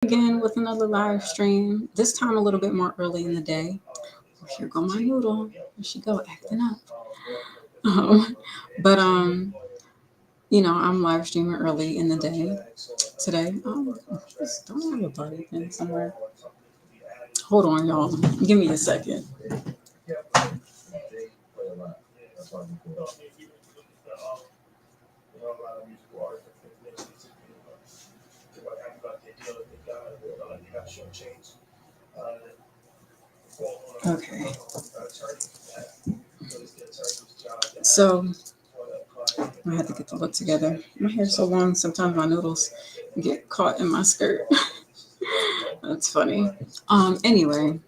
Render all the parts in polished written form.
Again with another live stream, this time a little bit more early in the day. Here go my noodle. There she go acting up. But I'm live streaming early in the day today. Don't have a button thing somewhere. Hold on, y'all. Give me a second. Okay. So I had to get the look together. My hair's so long, sometimes my noodles get caught in my skirt. That's funny. Anyway,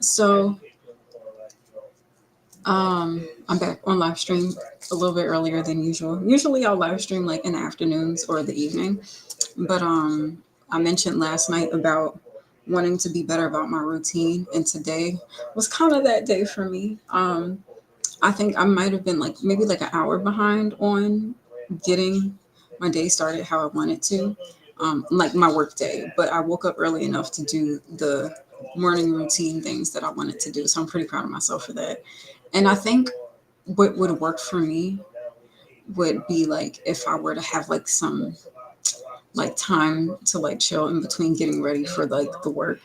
so I'm back on live stream a little bit earlier than usual. Usually I'll live stream like in the afternoons or the evening. But I mentioned last night about wanting to be better about my routine, and today was kind of that day for me. I think I might have been like maybe like an hour behind on getting my day started how I wanted to, like my work day. But I woke up early enough to do the morning routine things that I wanted to do. So I'm pretty proud of myself for that. And I think what would work for me would be like if I were to have like some like time to like chill in between getting ready for like the work,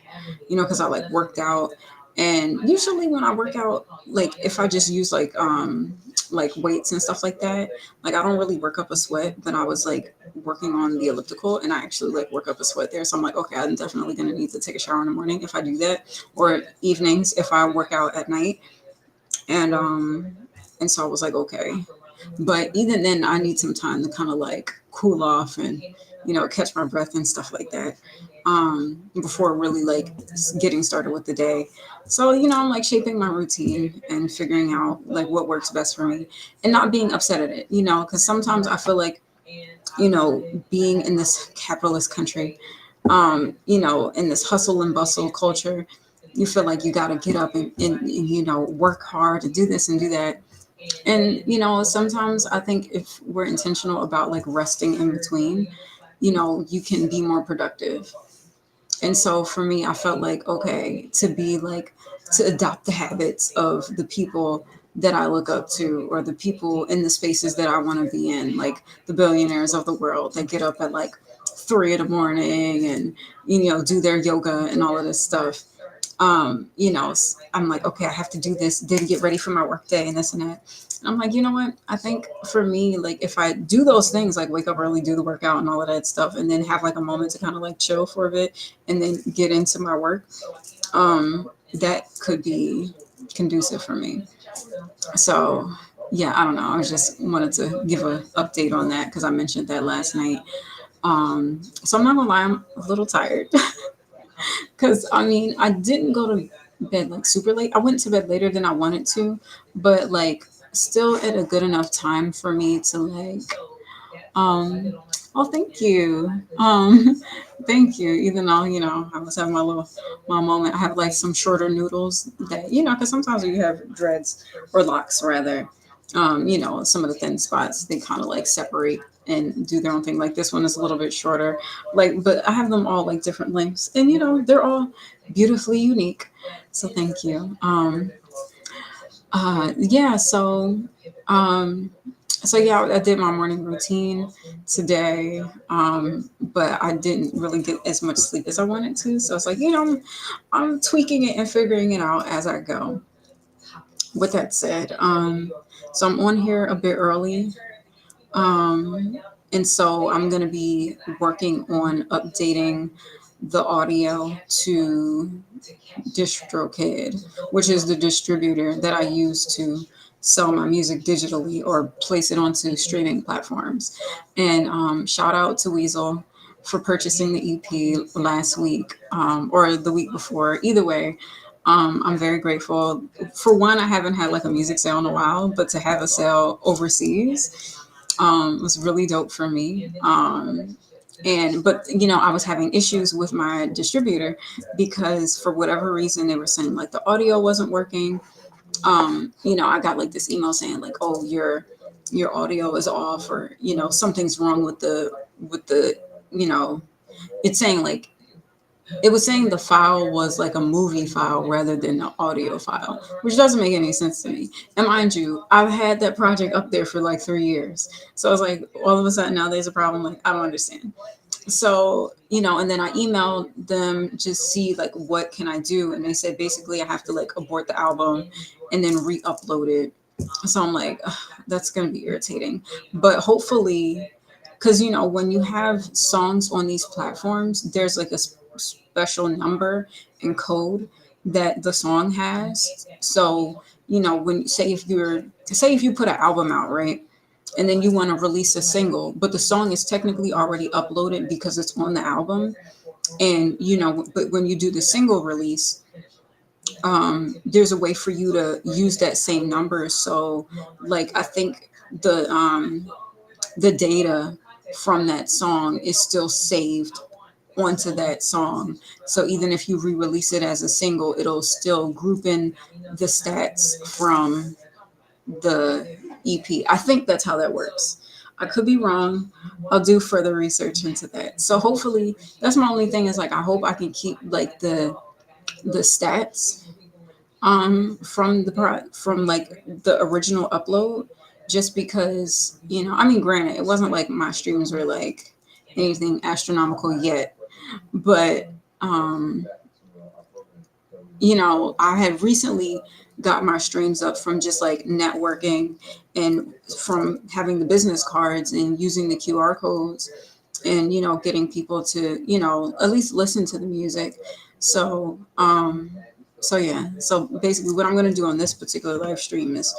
because I like worked out. And usually when I work out, like if I just use like weights and stuff like that, like I don't really work up a sweat. But I was like working on the elliptical and I actually like work up a sweat there. So I'm like, okay, I'm definitely gonna need to take a shower in the morning if I do that, or evenings if I work out at night. And so I was like, okay. But even then I need some time to kind of like cool off and catch my breath and stuff like that, before really like getting started with the day. So I'm like shaping my routine and figuring out like what works best for me, and not being upset at it, because sometimes I feel like, being in this capitalist country, in this hustle and bustle culture, you feel like you got to get up and work hard to do this and do that. And sometimes I think if we're intentional about like resting in between, you can be more productive. And so for me, I felt like, okay, to be like, to adopt the habits of the people that I look up to, or the people in the spaces that I want to be in, like the billionaires of the world that get up at like 3 in the morning and, do their yoga and all of this stuff. I'm like, okay, I have to do this, then get ready for my work day and this and that. And I'm like, you know what? I think for me, like if I do those things, like wake up early, do the workout and all of that stuff, and then have like a moment to kind of like chill for a bit and then get into my work, that could be conducive for me. So yeah, I don't know. I just wanted to give an update on that because I mentioned that last night. So I'm not gonna lie, I'm a little tired. Because I mean, I didn't go to bed like super late. I went to bed later than I wanted to, but like still at a good enough time for me to like, um, oh, thank you. Thank you. Even though, I was having my moment. I have like some shorter noodles that, because sometimes when you have dreads or locks rather, some of the thin spots, they kind of like separate and do their own thing. Like this one is a little bit shorter, like, but I have them all like different lengths, and they're all beautifully unique. So thank you. Yeah. Um, so yeah, I did my morning routine today, but I didn't really get as much sleep as I wanted to. So it's like, I'm tweaking it and figuring it out as I go. With that said, so I'm on here a bit early, um, and so I'm gonna be working on updating the audio to DistroKid, which is the distributor that I use to sell my music digitally or place it onto streaming platforms. And shout out to Weasel for purchasing the EP last week, or the week before. Either way, I'm very grateful. For one, I haven't had like a music sale in a while, but to have a sale overseas was really dope for me. And but I was having issues with my distributor because for whatever reason they were saying like the audio wasn't working. I got like this email saying like, oh, your audio is off, or something's wrong with the you know it's saying like It was saying the file was like a movie file rather than an audio file, which doesn't make any sense to me. And mind you, I've had that project up there for like 3 years. So I was like, all of a sudden now there's a problem. Like, I don't understand. So, and then I emailed them just see like what can I do, and they said basically I have to like abort the album and then re-upload it. So I'm like, ugh, that's gonna be irritating. But hopefully, because when you have songs on these platforms, there's like a special number and code that the song has. So when say if you put an album out, right, and then you want to release a single, but the song is technically already uploaded because it's on the album, and but when you do the single release, there's a way for you to use that same number. So like I think the data from that song is still saved onto that song. So even if you re-release it as a single, it'll still group in the stats from the EP. I think that's how that works. I could be wrong. I'll do further research into that. So hopefully that's my only thing is like I hope I can keep like the stats from from like the original upload, just because I mean, granted, it wasn't like my streams were like anything astronomical yet, but um I had recently got my streams up from just like networking and from having the business cards and using the QR codes, and getting people to at least listen to the music. So so yeah, so basically what I'm going to do on this particular live stream is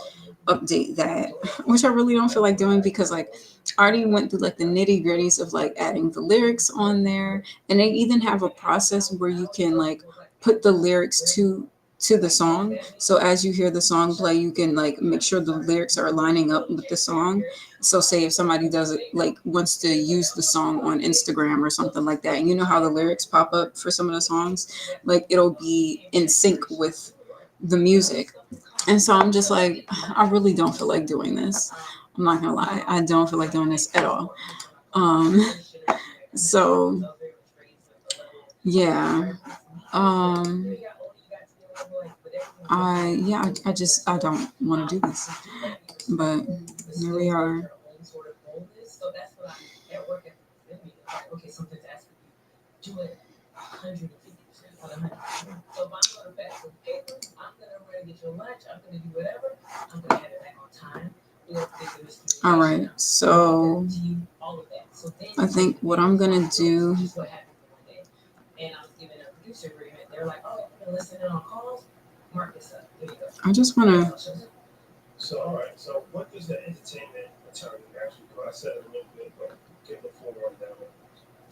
update that, which I really don't feel like doing because like I already went through like the nitty gritties of like adding the lyrics on there, and they even have a process where you can like put the lyrics to the song. So as you hear the song play, you can like make sure the lyrics are lining up with the song. So say if somebody does it like wants to use the song on Instagram or something like that, and you know how the lyrics pop up for some of the songs, like it'll be in sync with the music. And so I'm just like, I really don't feel like doing this. I'm not gonna lie, I don't feel like doing this at all. Um, so yeah, um, I don't want to do this, but here we are. All right, so I think what I'm gonna do. I just want to. So, all right. So, what does the entertainment attorney actually do? I said a little bit, but give the full rundown.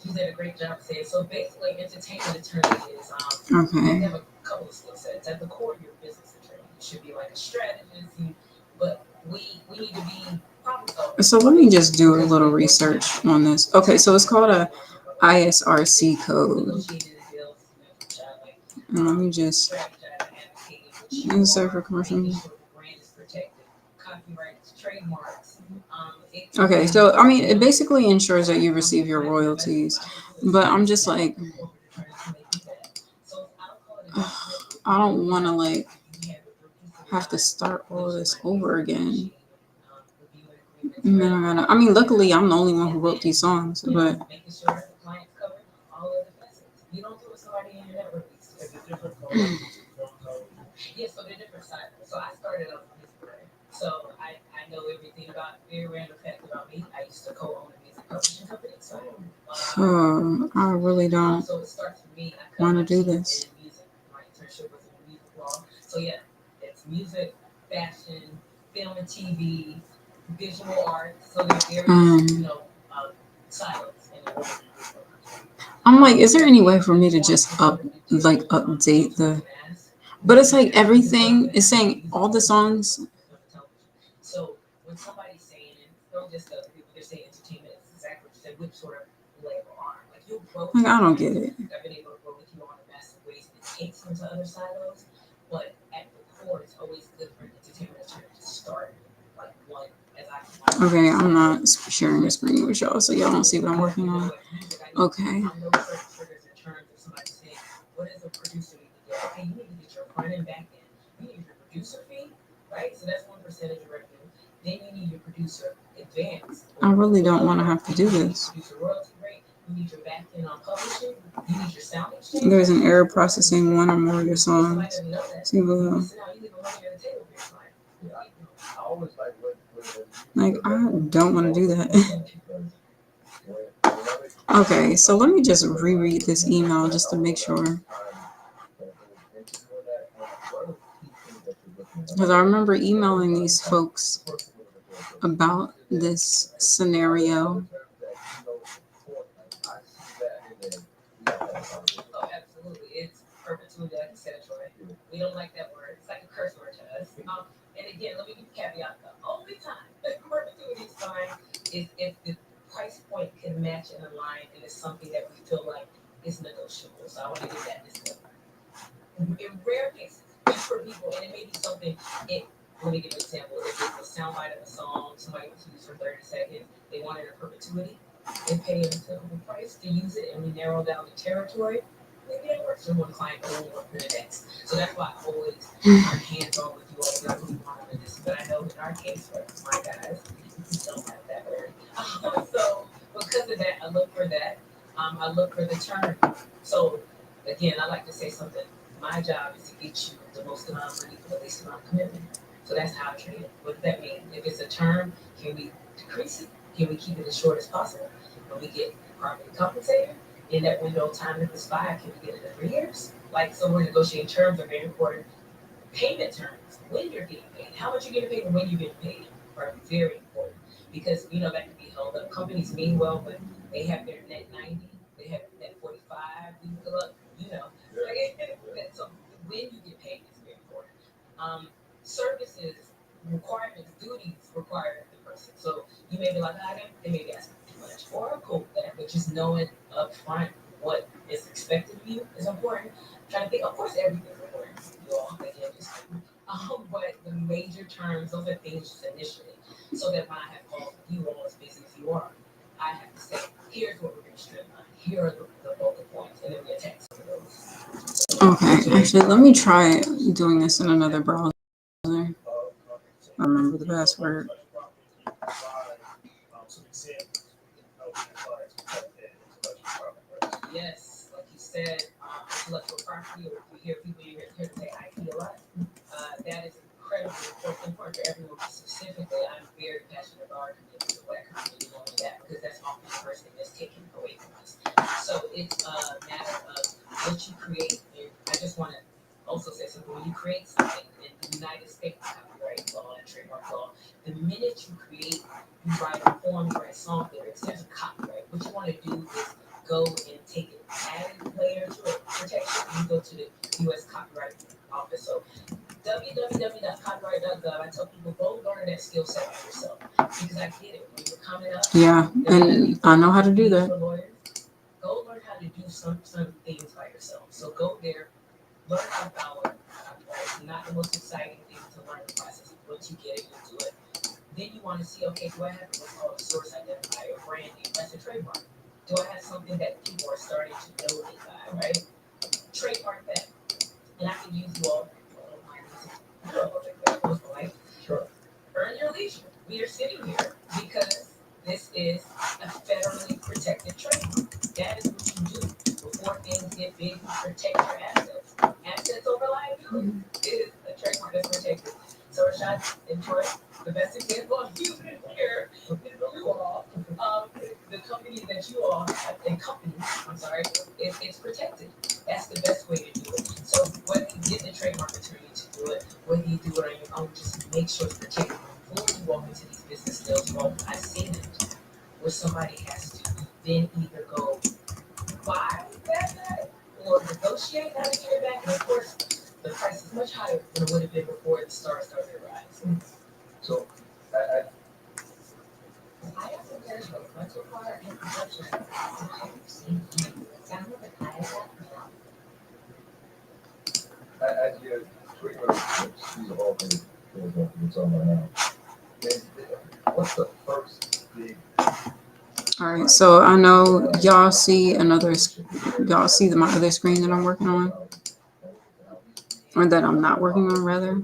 You did a great job saying. So, basically, entertainment attorney is okay. You have a couple of skill sets. At the core, you're a business attorney. You should be like a strategist, but we need to be problem solvers. So, let me just do a little research on this. Okay, so it's called a ISRC code. And let me just insert for commercial. Okay, so I mean, it basically ensures that you receive your royalties, but I'm just like, I don't want to like have to start all this over again. And then I mean, luckily I'm the only one who wrote these songs, but. I really don't want to do this. I'm like, is there any way for me to just update the? But it's like everything is saying all the songs. Like, I don't get it. Okay, I'm not sharing the screen with y'all, so y'all don't see what I'm working on. Okay. I really don't want to have to do this. There's an error processing one or more of your songs. See below. Like, I don't want to do that. Okay, so let me just reread this email just to make sure. Because I remember emailing these folks about this scenario. Oh, absolutely. It's perpetuity, like you said, Troy. We don't like that word. It's like a curse word to us. And again, let me give you a caveat. The only time that perpetuity is fine is if the price point can match and align and it's something that we feel like is negotiable. So I want to give that disclaimer. In rare cases, for people, and it may be something, let me give you an example. If it's a soundbite of a song, somebody wants to use for 30 seconds, they want it in perpetuity, they pay a typical price to use it, and we narrow down the territory. Maybe that works for one client only or for the next. So that's why I always are hands on with you all. Not really want to this, but I know in our case, for my guys, we don't have that word. So because of that, I look for that. I look for the term. So again, I like to say something. My job is to get you the most amount of money for the least amount of commitment. So that's how I treat it. What does that mean? If it's a term, can we decrease it? Can we keep it as short as possible? When we get properly compensated in that window of time that expire, can we get it in 3 years? Like, so we're negotiating terms are very important. Payment terms, when you're getting paid, how much you're getting paid, and when you're getting paid are very important because that can be held up. Companies mean well, but they have their net 90, they have net 45. We look, so when you get paid is very important. Services, requirements, duties require the person. So you may be like, they may be asking too much, or cool with that, but just knowing up front what is expected of you is important. Trying to think, of course, everything's important. You all, again, just but the major terms, those are things just initially, so that when I have calls with you all as busy as you are, I have to say, here's what we're going to streamline. Here are the focal points, and then we attack some of those. Okay, actually, let me try doing this in another browser. I remember the password. Yes, like you said, intellectual property, or if you hear people you hear say IP a lot, that is incredibly important for everyone. Specifically, I'm very passionate about our community, the Black community, knowing that because that's often the first thing that's taken away from us. So it's a matter of what you create. And I just want to also say something. When you create something in the United States copyright law and trademark law, the minute you create, you write a poem, you write song lyrics, there's a copyright. What you want to do is go and take it, add a layer to it, protection. You go to the U.S. Copyright Office. So www.copyright.gov. I tell people go learn that skill set for yourself because I get it when you're coming up. Yeah, and I know how to do that. Lawyers, go learn how to do some things by yourself. So go there, learn how to follow copyright. Not the most exciting thing to learn the process. Once you get it, you do it. Then you want to see, okay, do I have what's called a source identifier or branding? That's a trademark. Do I have something that people are starting to know me by, right? Trademark that. And I can use you all. Sure. Earn your leisure. We are sitting here because this is a federally protected trademark. That is what you do before things get big. You protect your assets. Assets over liability is a trademark that's protected. So Rashad, enjoy the best example of you here is you all. The company that you all have, it's protected. That's the best way to do it. So whether you get the trademark attorney to do it, whether you do it on your own, just make sure it's protected. Before you walk into these business deals, I've seen it where somebody has to then either go buy that or negotiate how to get it back. And of course, the price is much higher than it would have been before the stars started to rise. So I have some cash flow. Let's require and production. As you tweet these all things it's on right now. What's the first big? All right, so I know y'all see my other screen that I'm working on, or that I'm not working on rather.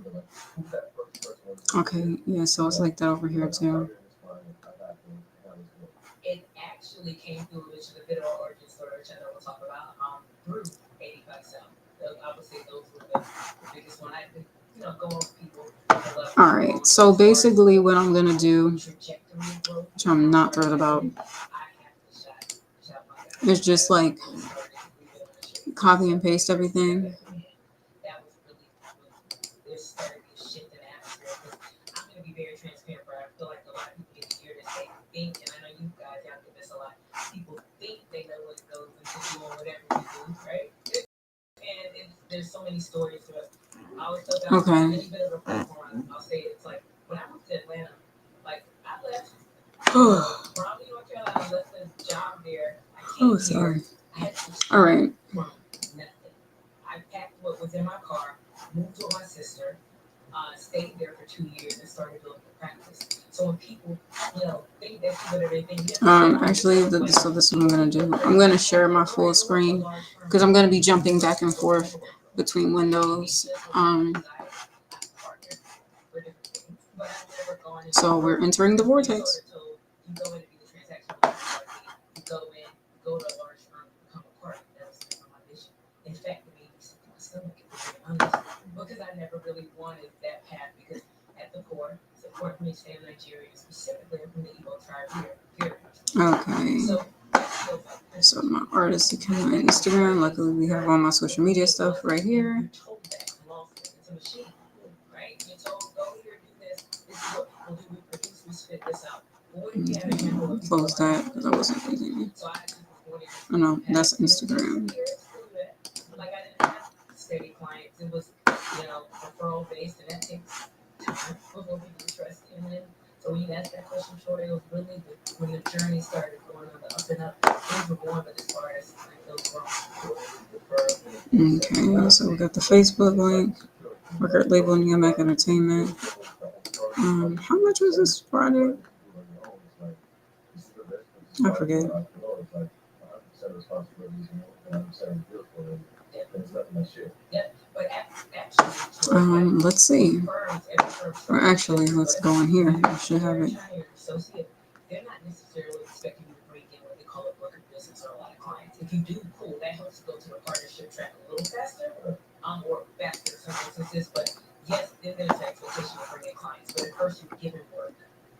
Okay, yeah, so it's like that over here too. really came through, which is a bit of an origin story, which I know we'll talk about, through 85 South. I would say those were the biggest one. I could, go on people. All right. So basically, what I'm gonna do, which I'm not thrilled about, is just like copy and paste everything. That was really when there started to shift in the atmosphere. Because I'm going to be very transparent, but I feel like a lot of people get to hear this. They think, and I know you guys have to this a lot. People think they know what goes into doing whatever you do, right? And there's so many stories to it. I always tell guys, Okay. any bit of a platform, I'll say it's like when I moved to Atlanta, like I left Raleigh, North Carolina, I left a job there. Oh, sorry. I had to All right. from nothing. I packed what was in my car, moved with my sister, stayed there for 2 years, and started building the practice. So when people, think they see whatever they think. Actually, so this is what I'm gonna do. I'm gonna share my full screen because I'm gonna be jumping back and forth between windows. So we're entering the vortex. You go in and do the transaction. You go to a large firm, become a partner. That was my mission. In fact, it made me sick to my stomach, to be honest, because I never really wanted that path. Because at the core, it's important for me to stay in Nigeria, specifically from the Igbo tribe here. Okay. So my artist account on Instagram. Luckily, we have all my social media stuff right here. You're told that it's a machine, right? You're told go here, do this. This is what people do. We produce, we spit this out. Close that because I wasn't thinking. Oh no, that's Instagram. Like I didn't have steady clients. It was, referral based, and that takes time before people trust you. And then, so when you asked that question, Troy, it was really when the journey started going on the up and up. Things were going, but as far as those wrong. Okay, so we got the Facebook link, record label Neomac Entertainment. How much was this project? I forget. Let's see. Or actually, let's go in here. I should have it. They're not necessarily expecting you to bring in what they call a book of business or a lot of clients. If you do, cool. That helps go to the partnership track a little faster, or faster in some instances. But yes, then there's an expectation of bringing clients. But at first, you're given work.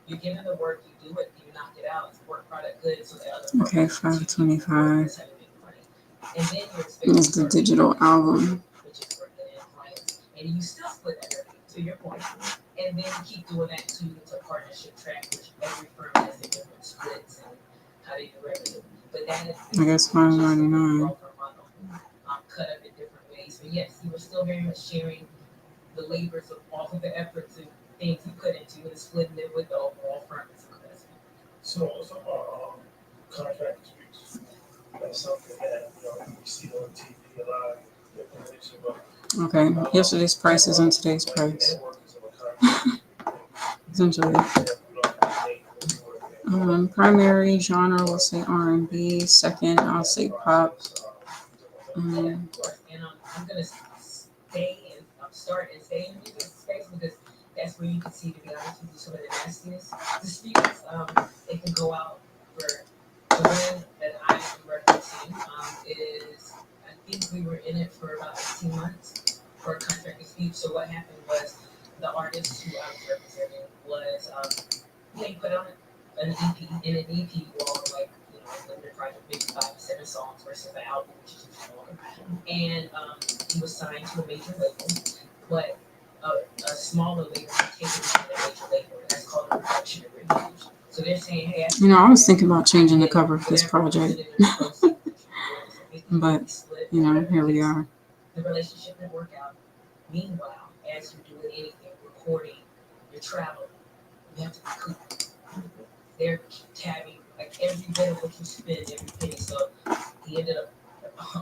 You're given the work, you do it, you knock it out, it's work product good, so the other okay, 525 and then you're is the digital album. Which is working in clients. And you still split that revenue, to your point. And then you keep doing that to a partnership track, which every firm has their different splits and how they do revenue. But that is I guess $5.99. Cut up in different ways. But yes, you were still very much sharing the labors of all of the efforts and things you put into and splitting it with the overall firm. So contract disputes. That's something that we see on TV a lot. Okay, yesterday's price isn't today's price. Essentially. Primary genre, we'll say R&B. Second, I'll say pop. And I'm gonna stay and start and stay in the music space because that's where you can see, to be honest with you, some of the nastiest disputes. It can go out for the one that I am referencing. Is I think we were in it for about 18 months for a contract dispute. So what happened was the artist who I was representing was they put on an EP, and an EP will like limited project, maybe 5 to 7 songs versus the album, which is smaller. And he was signed to a major label, but a smaller label taken to the major label, and that's called a production agreement. So they're saying, hey, I was thinking about changing the cover for this project, but here we are. The relationship didn't work out. Meanwhile, as you're doing anything, recording, you're traveling, you have to be cool. They're tabbing like every bit of what you spend, every penny. So he ended up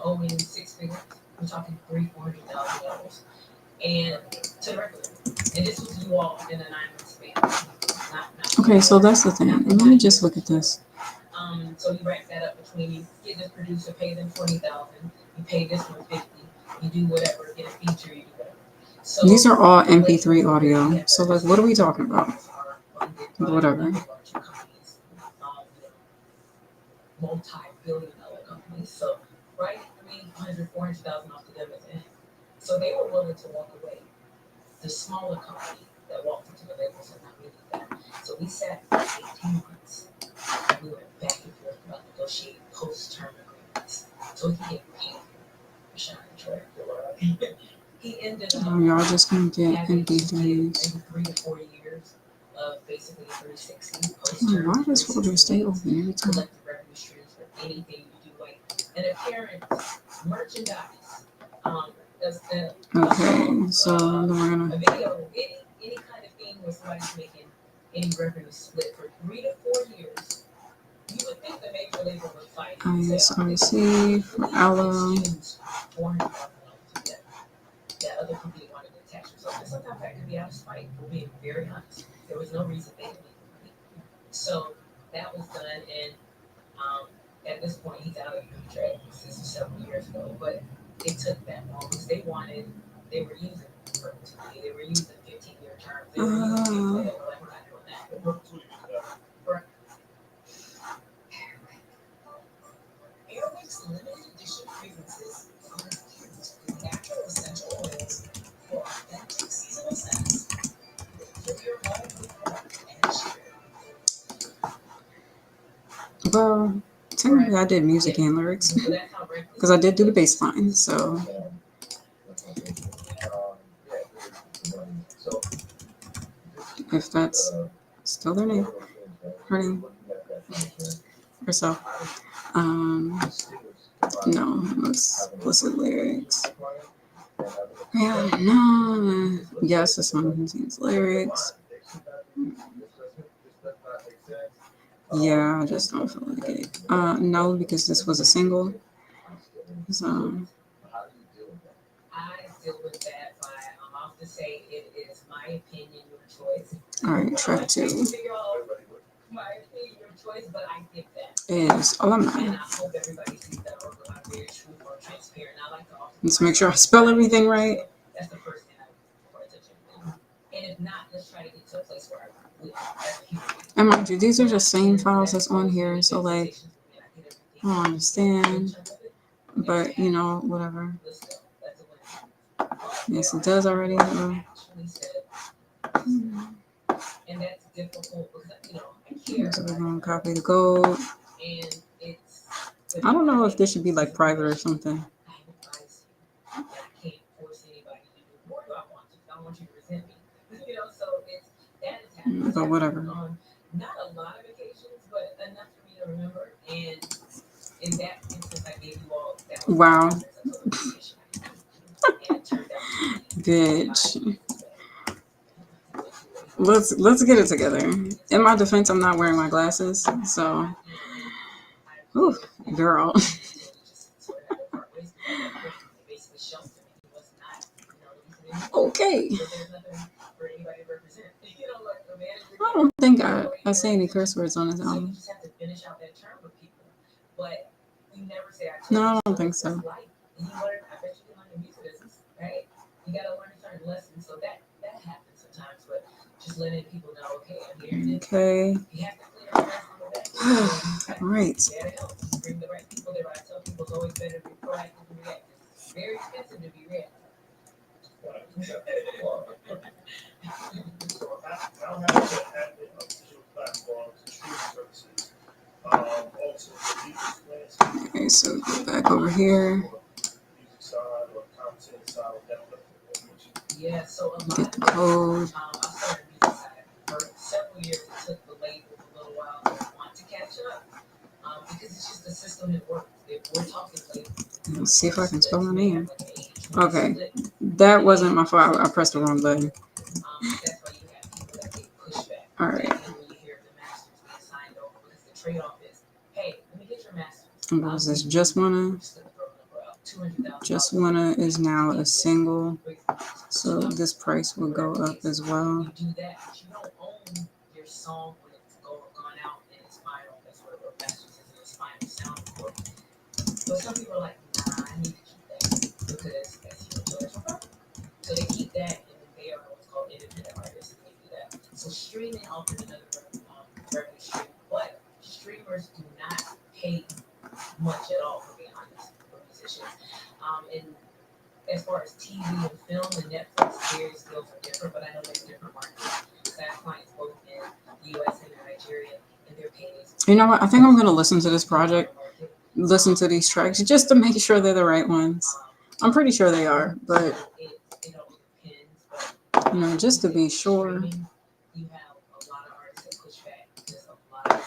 owing 6 figures. We're talking $300,000-$400,000, and to the record. And this was you all in a 9-month span. Okay, so that's the thing. And let me just look at this. So you rack that up between you get this producer, pay them $20,000, you pay this one $50,000, you do whatever, get a feature, you do whatever. So these are all MP3 audio. So like, what are we talking about? Whatever. $100,000 off the WSN. So they were willing to walk away. The smaller company that walked into the label said, "Not really that." So we sat for 18 months. And we went back and forth about negotiating post-term agreements. So he could get paid for Sean and Troy. He ended up Y'all just gonna get having to do MP3s. maybe 3 to 4 years of basically 360 Why post-term. does folder stay open every time? Collective revenue streams for anything you do, like an appearance, merchandise, Okay, so then we're a gonna. video, any kind of thing where somebody's making any revenue split for 3 to 4 years. You would think the major label would fight. ISRC for Allo. That other company wanted to attach themselves. And sometimes that could be out of spite, for being very honest. There was no reason they didn't make the money. So that was done, and at this point he's out of the contract. This is several years ago, but it took that long because they were using perpetuity. They were using 15-year terms. They were using things like that. We're like, we're not doing that. The perpetuity is better. Airwick's limited edition fragrances are infused with natural essential oils for authentic seasonal scents. Fill your home with warmth and cheer. Well, technically I did music and lyrics So that's how because I did do the bass line. So if that's still their name, her name, herself. No, explicit lyrics. Yeah, no. Yes, the song contains lyrics. Yeah, I just don't feel like it. No, because this was a single. So I deal with that by I'm off to say it is my opinion, your choice. all right, track 2 My opinion, your choice, but I get that. is alumni. And I hope everybody sees that or I'm very true or transparent. I like to offer. Let's make sure I spell everything right. That's the first thing I pay attention to. And if not, let's try to get to a place where we as a human being. And mind you, these are just same files that's on here. So like, I don't understand, but you know, whatever. Yes, it does already. And that's difficult because I care. So we're gonna copy the code. And it's. I don't know if this should be like private or something. I advise you that I can't force anybody to do more do I want to. I don't want you to resent me. So it's that is happening. But whatever. On not a lot of occasions, but enough for me to remember. And in that instance, I gave you all that. Wow. And it turned out to be Bitch. Let's get it together. In my defense, I'm not wearing my glasses, so. Ooh, girl. Okay. I don't think I say any curse words on this album. No, I don't think so. You gotta learn certain lessons, so that happens sometimes, but just letting people know, okay, I'm here. Okay. You have to clear the rest of that. All right. There to help. Bring the right people there. I tell people it's always better to be proactive than reactive. It's very expensive to be reactive. So I don't have to have digital platforms and streaming services. Also, the music landscape. Okay, so go back over here. Music side or content side of that. Yeah, so a lot Get the code. I started music side. For several years, it took the label a little while to want to catch up. Because it's just a system that works. If we're talking label. Let's see if I can spell my name. Okay. That wasn't my fault. I pressed the wrong button. That's why you have people that get pushed back. All right. And when you hear the masters being signed over, because the trade-off is, hey, let me get your masters. And what was this? Just Wanna? Just Wanna is now a single. So this price will go up as well. You do that, but you don't own your song when it's gone out and it's final. That's what a masters is, and it's final sound recording. But some people are like, nah, I need to keep that because that's your intellectual property. So they keep that, and then they are what's called independent artists, and they do that. So streaming offers another revenue stream, but streamers do not pay much at all, for being honest, for musicians. And as far as TV and film and Netflix, their skills are different, but I know there's different markets. So I have clients both in the US and in Nigeria, and their pays. You know what? I think I'm gonna listen to this project, listen to these tracks just to make sure they're the right ones. I'm pretty sure they are, but It all depends. But you know, just to be sure. you have a lot of artists that push back because a lot of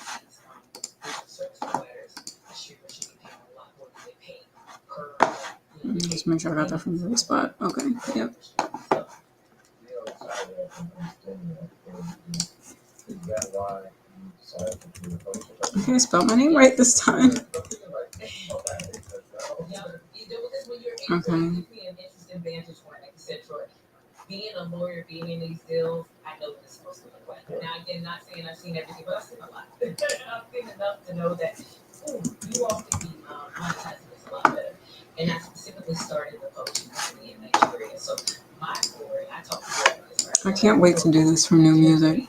these digital service providers, the streamers should be paying a lot more than they pay per. Just make sure I got that from the right spot. Okay. Yep. Okay, I spelled my name right this time. Okay. Being a lawyer, being in these deals, I know what it's supposed to look like. Now, again, not saying I've seen everything, but I've seen a lot. I've seen enough to know that, you all could be monetizing this a lot better. And I specifically started the publishing company in Nigeria. So my story, I talk to you about this, right? I can't wait to do this from new music.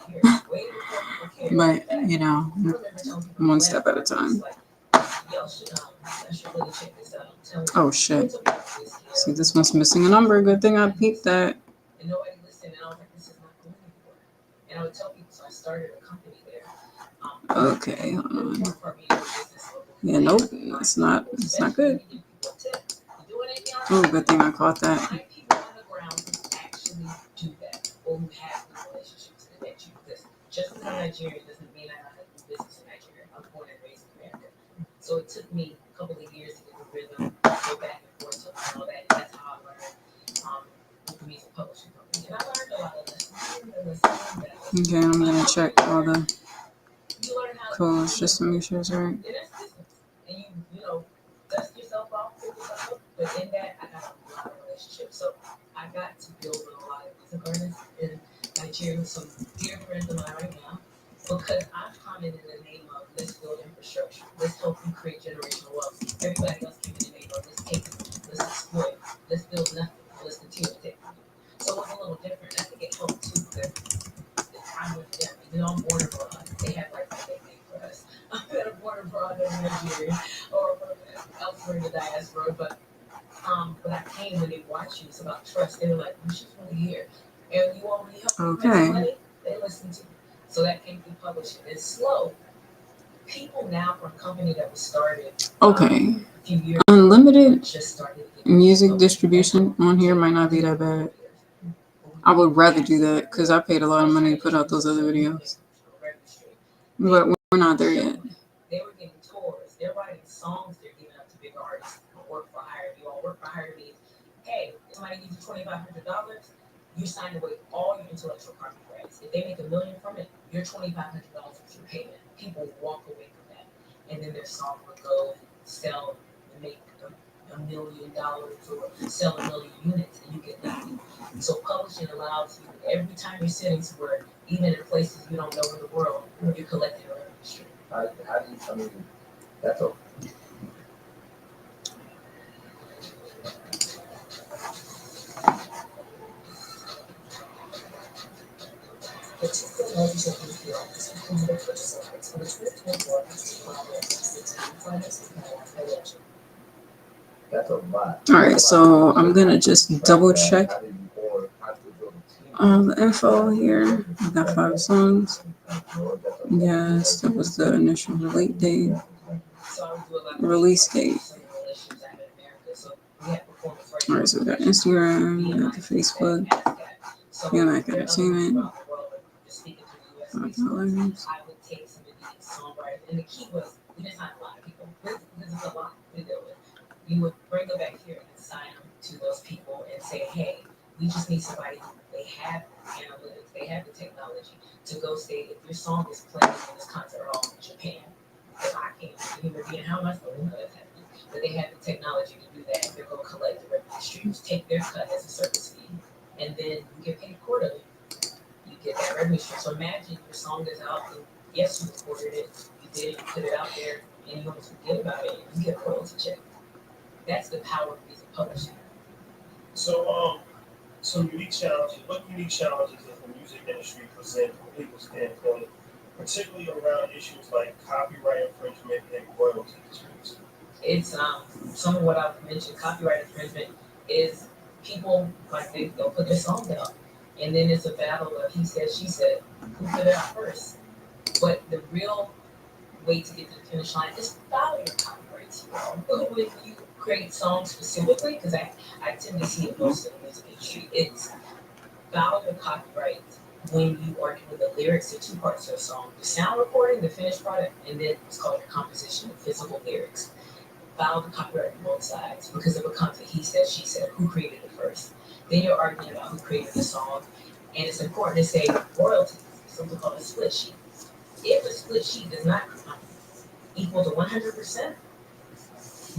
But, you know, one step at a time. Oh, shit. See, this one's missing a number. Good thing I peeped that. And nobody listened, and I was like, this is not going anywhere. And I would tell people, so I started a company there. Okay, hold on. Yeah, nope, it's not good. Oh, good thing I caught that. People on the ground who actually do that, or who have the relationships to connect you. Because just because I'm Nigerian doesn't mean I know how to do business in Nigeria. I'm born and raised in America. So it took me a couple of years to get the rhythm, go back and forth to all that. That's how I learned with the music publishing company. And I learned a lot of lessons. Okay, I'm gonna check all the codes just to make sure it's right. And that's business. And you know, dust yourself off, pick yourself up. But in that, I got a lot of relationships. So I got to build with a lot of music artists in Nigeria, some dear friends of mine right now, because I've come in the name of let's build infrastructure, let's help you create generational wealth. Everybody else came in the name of let's take it, let's exploit, let's build nothing, let's continue to take it. So it was a little different. I think it helped too because I'm with them. Even though I'm born abroad, they have like my nickname for us. I'm born abroad in Nigeria or elsewhere in the diaspora, but I came when they watched you. It's about trust. They were like, "Oh, she's really here," and you already helped them make some money. They listened to you. So that came through publishing. It's slow. People now from a company that was started a few years Unlimited just started music distribution on here might not be that bad. I would rather do that because I paid a lot of money to put out those other videos. But we're not there yet. They were getting tours. They're writing songs they're giving up to bigger artists who work for hire. You all work for hire means, hey, if somebody gives you $2,500, you sign away all your intellectual property rights. If they make $1 million from it, your $2,500 is your payment. People walk away from that. And then their song will go and sell and make $1 million or sell 1 million units and you get nothing. So publishing allows you every time you're sitting somewhere, even in places you don't know in the world, you're collecting a revenue stream. How do you, I mean, that's a. The two technologies that we feel is becoming the purchase efforts for the 2024 finance financial. That's a lot. All right, so I'm gonna just double check the info here. I got 5 songs. Yes, that was the initial release date. All right, so we got Instagram, we got the Facebook, Mac Entertainment. I would take some of these songwriters, and the key was we didn't sign a lot of people. This is a lot to deal with. You would bring them back here and sign them to those people and say, hey, we just need somebody who they have analytics, they have the technology to go say if your song is playing in this concert hall in Japan, if I can't human being, how am I supposed to know that's happening? But they have the technology to do that, and they're going to collect the revenue streams, take their cut as a service fee, and then you get paid quarterly. You get that revenue stream. So imagine your song is out, and yes, you recorded it, you did it, you put it out there, and you don't forget about it, and you get a royalty check. That's the power of music publishing. So, some unique challenges. What unique challenges does the music industry present from a legal standpoint, particularly around issues like copyright infringement and royalty disputes? it's some of what I've mentioned. Copyright infringement is people like they'll put their songs out, and then it's a battle of he said, she said, who put it out first. But the real way to get to the finish line is follow your copyrights. When you create songs specifically, because I tend to see it most in the music industry, it's follow your copyrights when you are doing the lyrics. The two parts of a song: the sound recording, the finished product, and then it's called the composition, the physical lyrics. Follow the copyright on both sides because it becomes a he said, she said, who created it first. Then you're arguing about who created the song, and it's important to say royalties, something called a split sheet. If a split sheet does not equal to 100%,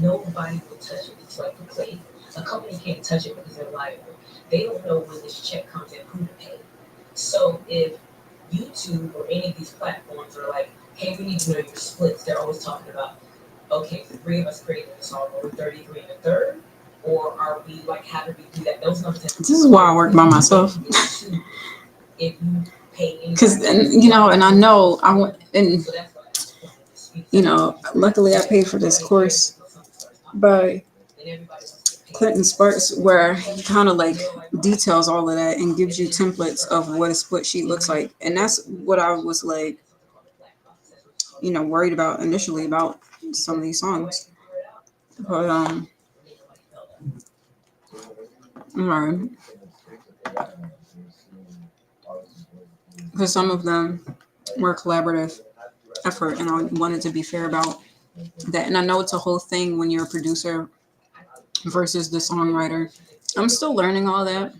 nobody will touch it. It's like a plate. A company can't touch it because they're liable. They don't know when this check comes in, who to pay. So if YouTube or any of these platforms are like, hey, we need to know your splits, they're always talking about, okay, the three of us created a song, are we 33 and a third? Or are we like, how do we do that? Those numbers. This is why I work by myself. If you pay, because you know, and I know I went, and you know, luckily I paid for this course by Clinton Sparks, where he kind of like details all of that and gives you templates of what a split sheet looks like. And that's what I was like, you know, worried about initially about some of these songs. But right, because some of them were collaborative effort, and I wanted to be fair about that. And I know it's a whole thing when you're a producer versus the songwriter. I'm still learning all that,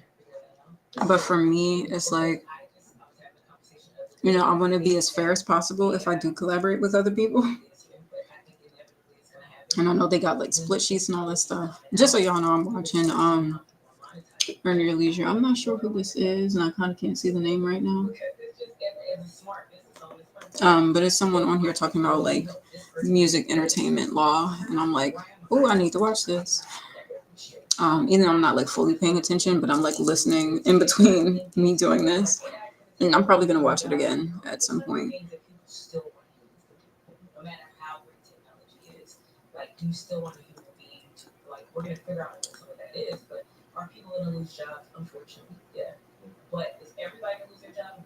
but for me, it's like, you know, I want to be as fair as possible if I do collaborate with other people. And I know they got like split sheets and all that stuff. Just so y'all know, I'm watching Earn Your Leisure. I'm not sure who this is, and I kind of can't see the name right now. But it's someone on here talking about like music entertainment law, and I'm like, oh, I need to watch this. Even though I'm not like fully paying attention, but I'm like listening in between me doing this, and I'm probably gonna watch it again at some point. No matter how great technology is, like, do you still want a human being to, like, we're gonna figure out what some of that is, but are people gonna lose jobs? Unfortunately, yeah. But is everybody gonna lose their job?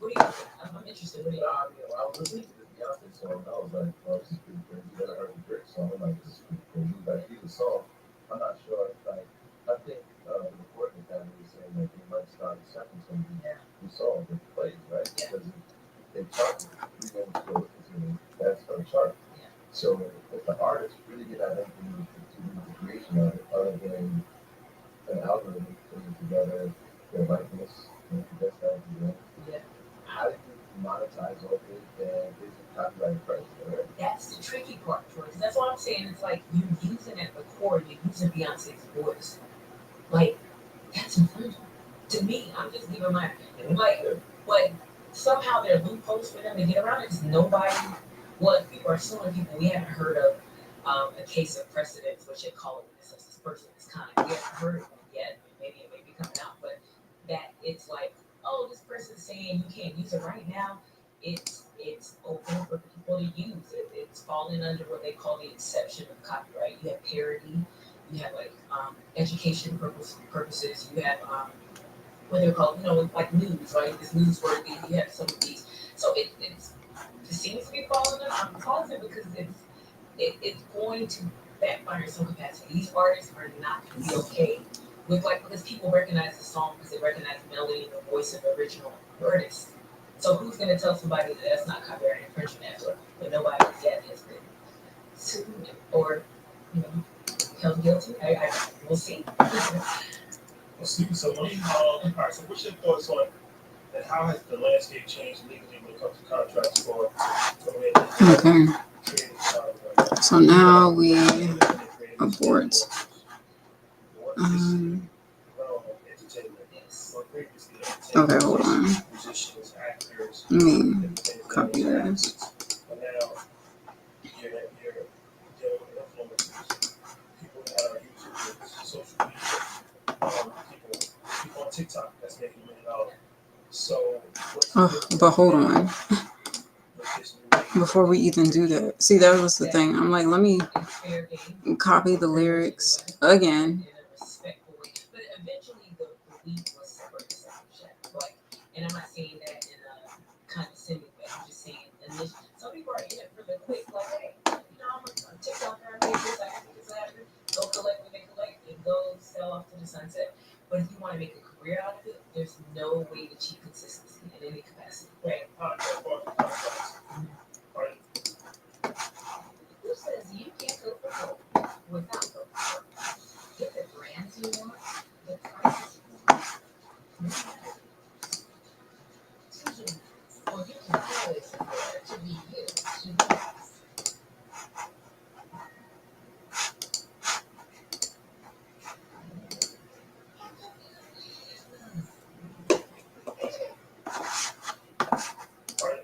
What do you think? I'm interested. What do you think? I was listening to the Beyonce song, and I was like, oh, this is pretty crazy. Then I heard the Drake song, I'm like, this is pretty crazy. Like, either song, I'm not sure. Like, I think the recording academy was saying that they might start accepting some of these songs and plays, right? Yeah. Because they chart 3 minutes ago, that's a chart. Yeah. So if the artist really get that information to do the creation of it, other than an algorithm putting together their likeness and the best that you know, Yeah. how do you monetize all this and is it copyright price for it? That's the tricky part, Troy. Because that's what I'm saying. It's like you're using at the core, you're using Beyonce's voice. Like, that's infringement. To me, I'm just giving my opinion. Like, but somehow there are loopholes for them to get around it because nobody, well, if people are suing people, we haven't heard of a case of precedence, which they call it when this person is kind of, we haven't heard of it yet. Maybe it may be coming out, but that it's like, oh, this person's saying you can't use it right now. It's open for people to use. It's falling under what they call the exception of copyright. You have parody, you have like education purposes, you have what they're called, you know, like news, right? It's newsworthy. You have some of these. So it seems to be falling under. I'm positive because it's going to backfire in some capacity. These artists are not going to be okay with, like, because people recognize the song because they recognize the melody and the voice of the original artist. So who's going to tell somebody that that's not copyright infringement after when nobody yet has been sued or, you know, held guilty? We'll see. Well, Stephen, so let me, all right, so what's your thoughts on, and how has the landscape changed legally when it comes to contracts for Okay. creative copyright? So now we abort. Okay, hold on. Let me copy this. And now you're dealing with influencers, people that are using social media, people on TikTok that's making $1 million. So, Oh, but hold on. before we even do that. See, that was the thing. I'm like, let me It's fair game. copy the lyrics again. In a respectful way. But eventually the week was separate discipleship. Like, and I'm not saying that in a condescending way. I'm just saying initially. Some people are in it for the quick, like, hey, I'm a TikToker, I made this, I can make this happen. Go collect what they collect and go sell off to the sunset. But if you want to make a career out of it, there's no way to cheat consistency in any capacity. Right. Who says you can't go for gold without gold? Get the brands you want, the prices you want. Or you can always afford to be you, to be us.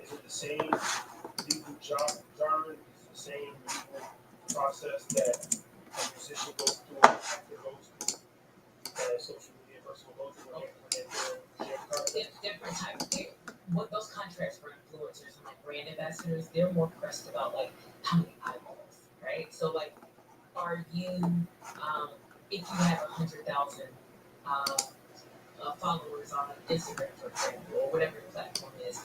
Is it the same legal jargon? Is it the same legal process that a musician goes through, an actor goes through, that a social media person will go through when they're doing their content? It's different type of thing. What those contracts for influencers and like brand ambassadors, they're more pressed about like how many eyeballs, right? So like, are you, if you have 100,000 followers on Instagram, for example, or whatever the platform is,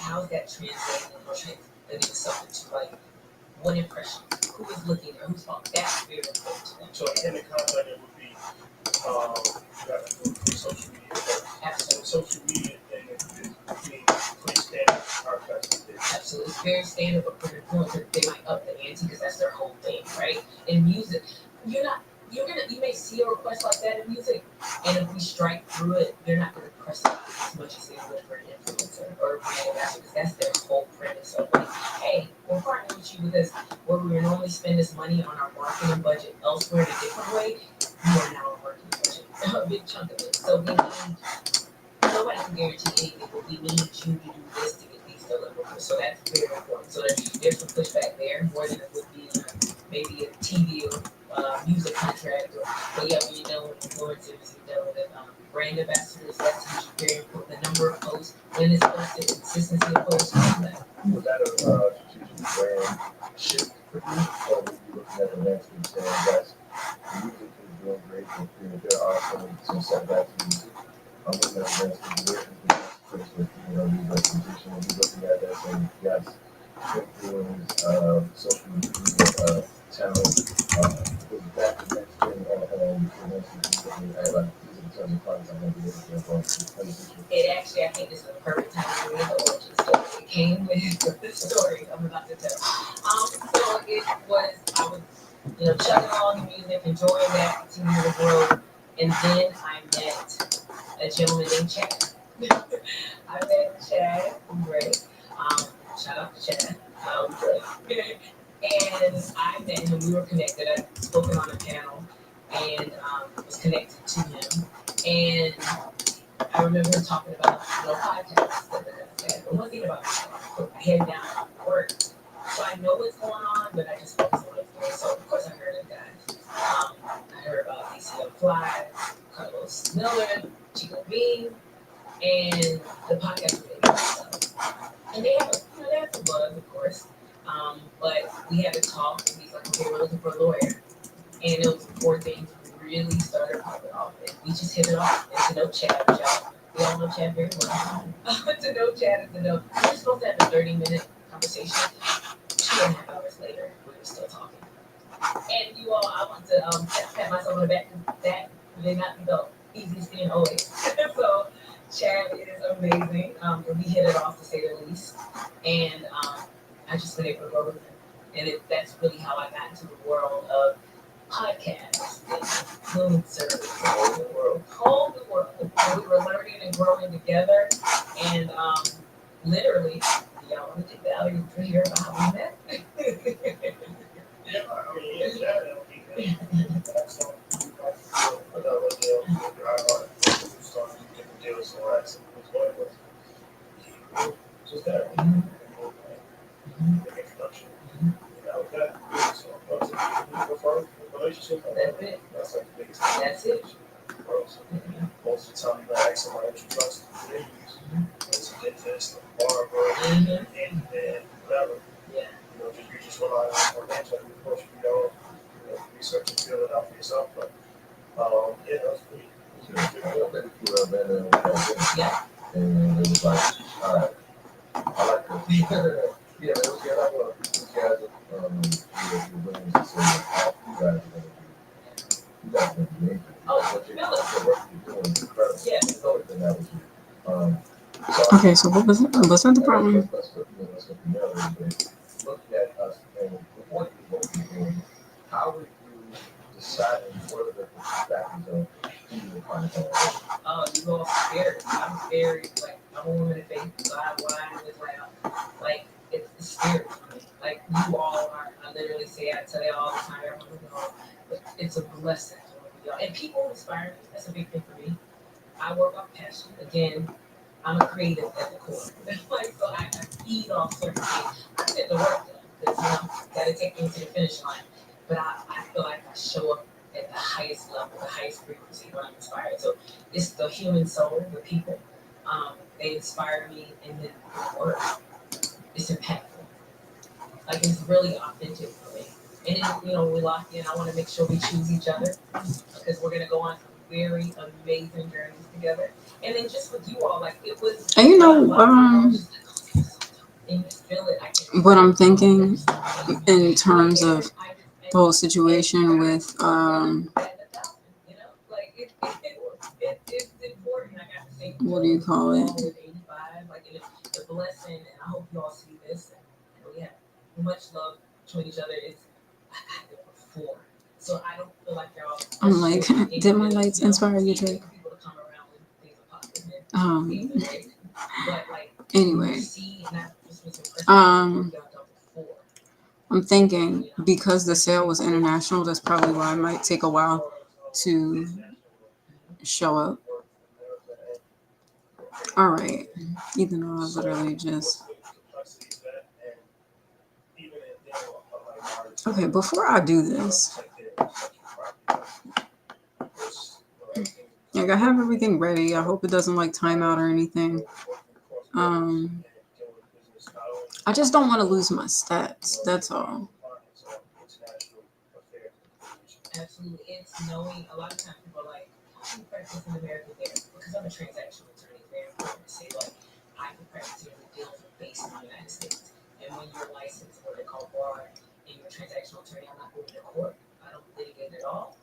how's that translating or translating something to like one impression? Who is looking or who's following? That's very important to them. So in the contract, it would be, you have to do it through social media first. Absolutely. And the social media thing is being pretty standard for our festival. Absolutely. It's very standard, but for an influencer, they might up the ante because that's their whole thing, right? In music, you may see a request like that in music, and if we strike through it, they're not gonna press it as much as they would for an influencer or a brand ambassador, because that's their whole premise of like, hey, we're partnering with you because where we would normally spend this money on our marketing budget elsewhere in a different way, you are now a marketing budget, a big chunk of it. So we need, nobody can guarantee anything, but we need you to do this to get these deliverables. So that's very important. So there's some pushback there, more than it would be maybe a TV or music contract. But yeah, when you're dealing with influencers, you're dealing with brand ambassadors, that's usually very important. The number of posts, when it's posted, consistency of posts, all that. Was that a strategic brand shift for you? Or were you looking at the landscape saying that's the music is doing great, but there are some setbacks in music? I'm looking at the landscape where is the best place for new representation? When you're looking at that saying, yes, influence, social media, talent, was that the next thing on the landscape you're looking at, like, these are the terms of clients I'm going to be looking for? It actually, I think this is the perfect time for me to origin story. It came with the story I'm about to tell. So it was, I was, chugging along the music, enjoying that, continuing to grow, and then I met a gentleman named Chad. I met Chad from Gray. Shout out to Chad. And I met him. We were connected. I'd spoken on a panel and was connected to him. And I remember him talking about podcasts. But one thing about me, I put my head down and work. So I know what's going on, but I just focus on what's going on. So of course I heard of guys. I heard about ACL Fly, Carlos Miller, Chico Bean, and the podcast was and they have some buzz, of course. But we had to talk, and he's like, okay, we're looking for a lawyer. And it was 4 things really started popping off. And we just hit it off. And to know Chad, y'all, we all know Chad very well. To know Chad and to know, we were supposed to have a 30-minute conversation. 2.5 hours later, we were still talking. And you all, I want to pat myself on the back. That may not be the easiest thing always. So Chad is amazing. And we hit it off, to say the least. And I just been able to grow with him. And that's really how I got into the world of podcasts and influencers, whole the world. And we were learning and growing together. And literally, y'all want to take the value to hear about how we met? Yeah, I mean, that's all. Another deal, started different deals, so that's what it was. Just that. The introduction. That. So, relationship. That's it. That's like the biggest thing. That's it. Most of the time, you ask somebody what you trust, they use. It's a dentist, a barber, and research and feel it out for yourself. But yeah, that was pretty. I think we were better Yeah. and it was like, all right, I like this. Yeah, it was good. I love enthusiasm. Your willingness to say that you guys are going to do, you guys are going to do anything. Oh, What really? the work you're doing is incredible. Yeah. So everything that was you. So Okay, so what was it? Was that the problem? let's look at the other bit. Looking at us and before you what we're doing, how are you deciding what are the factors of who you're trying to help? Oh, you all scared. I'm very like I'm a woman of faith, so I wine with like it's scary for me. Like you all are. I literally say I tell you all the time. Everyone knows, but it's a blessing to work with y'all. And people inspire me. That's a big thing for me. I work off passion. Again, I'm a creative at the core. Like so, I feed off certain things. I get the work done because gotta take me to the finish line. But I feel like I show up at the highest level, the highest frequency when I'm inspired. So it's the human soul, the people. They inspire me, and then the work is impactful. Like it's really authentic for me. And then, we lock in. I want to make sure we choose each other because we're gonna go on some very amazing journeys together. And then just with you all, like it was. And and you feel it. I can, what I'm thinking in terms of the whole situation with it's important. I got to say, what do you call it? 85, like it's a blessing, and I hope you all see this. And we have much love between each other. It's I had it before, so I don't feel like y'all. I'm like, did my lights inspire you, Jake? People to come around when things are positive. But like Anyway, see, not just with your before. I'm thinking because the sale was international, that's probably why it might take a while to show up. All right, even though I literally just. Okay, before I do this, like I have everything ready. I hope it doesn't like time out or anything. I just don't want to lose my stats. That's all. Absolutely, it's knowing. A lot of times people are like, "I can practice in America there," because I'm a transactional attorney. It's very important to say like, I can practice here with deals based in the United States. And when you're licensed, what they call bar, and you're a transactional attorney, I'm not going to court. I don't litigate at all.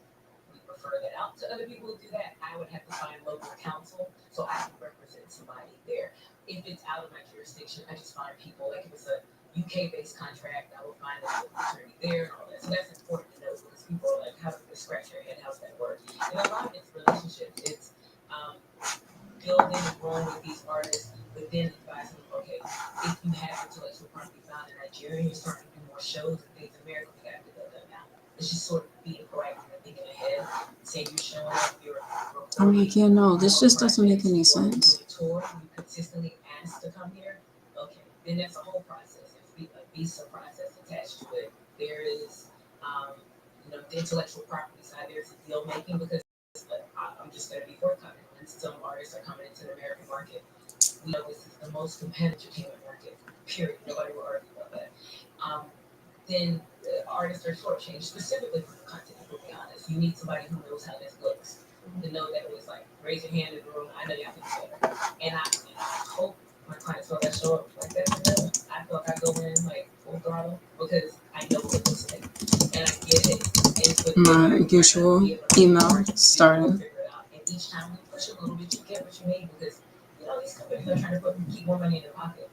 We refer that out to other people who do that. I would have to find local counsel so I can represent somebody there. If it's out of my jurisdiction, I just find people. Like if it's a UK-based contract, I will find a local attorney there and all that. So that's important to know because people are like, how does this scratch your head? How's that work? And a lot of it's relationships. It's building and growing with these artists, but then advising them, okay, if you have intellectual property found in Nigeria, you're starting to do more shows and things in America, we have to build them out. It's just sort of being proactive and thinking ahead. Say you're showing up, you're I'm like, yeah, no, this just doesn't make any sense. Tour, you consistently ask to come here. Okay, then that's a whole process. There's a visa process attached to it. There is, the intellectual property side. There's a deal making because I'm just going to be forthcoming. When some artists are coming into the American market, we know this is the most competitive entertainment market. Period. Nobody will argue about that. Then the artists are shortchanged specifically for the content. To be honest, you need somebody who knows how this looks. To know that it was like raise your hand in the room. I know y'all can do better, and I hope my clients will that show up like that. I feel like I go in like full throttle because I know what it looks like, and I get it. My usual email starting. And each time we push a little bit, you get what you need because these companies are trying to keep more money in their pocket.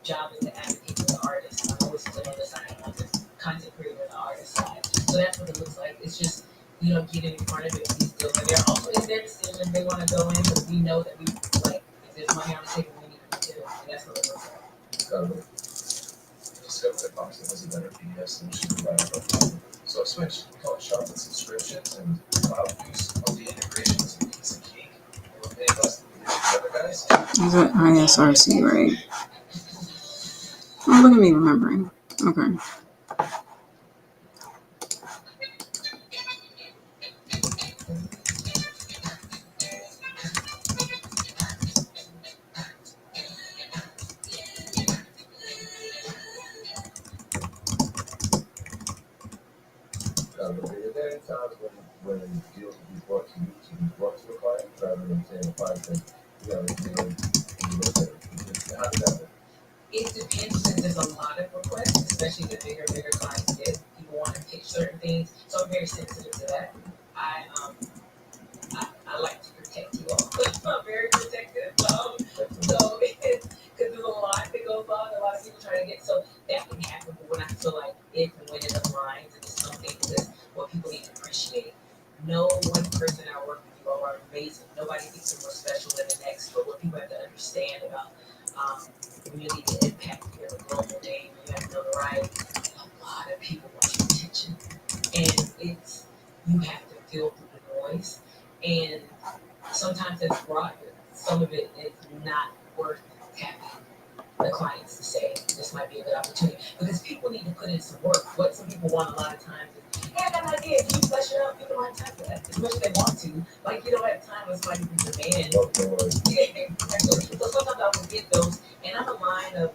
Job is to advocate for the artist. I always sit on the side of the content creator and the artist side. So that's what it looks like. It's just getting in front of it with these deals. And they're also it's their decision. They want to go in, but we know that we like if there's money on the table, we need to do it. And that's what it looks like. Discover that Boxing was a better PDF solution provider. So switch called Charlotte subscriptions and cloud use of the integrations and piece of cake. We're paying less than we did the other guys. Is it ISRC, right? Oh, look at me remembering. Okay. There. been times when deals will be brought to you to be brought to a client rather than saying the client saying, you know, how does that work? It depends since there's a lot of requests, especially the bigger clients get. People want to pitch certain things, so I'm very sensitive to that. I like to protect you all. I'm very protective. So because there's a lot that goes on, a lot of people try to get. So that can happen, but when I feel like if and when it aligns, and it's something because what people need to appreciate. No one person I work with, you all are amazing. Nobody thinks they're more special than the next, but what people have to understand about when you need to impact your global name, you have notoriety. A lot of people want your attention, and it's you have to filter the noise. And sometimes it's broad. Some of it is not worth having the clients to say this might be a good opportunity because people need to put in some work. What some people want a lot of times is, hey, I got an idea. Can you flesh it out? People don't have time for that. As much as they want to, like you don't have time when somebody can demand. So sometimes I will get those, and I'm a line of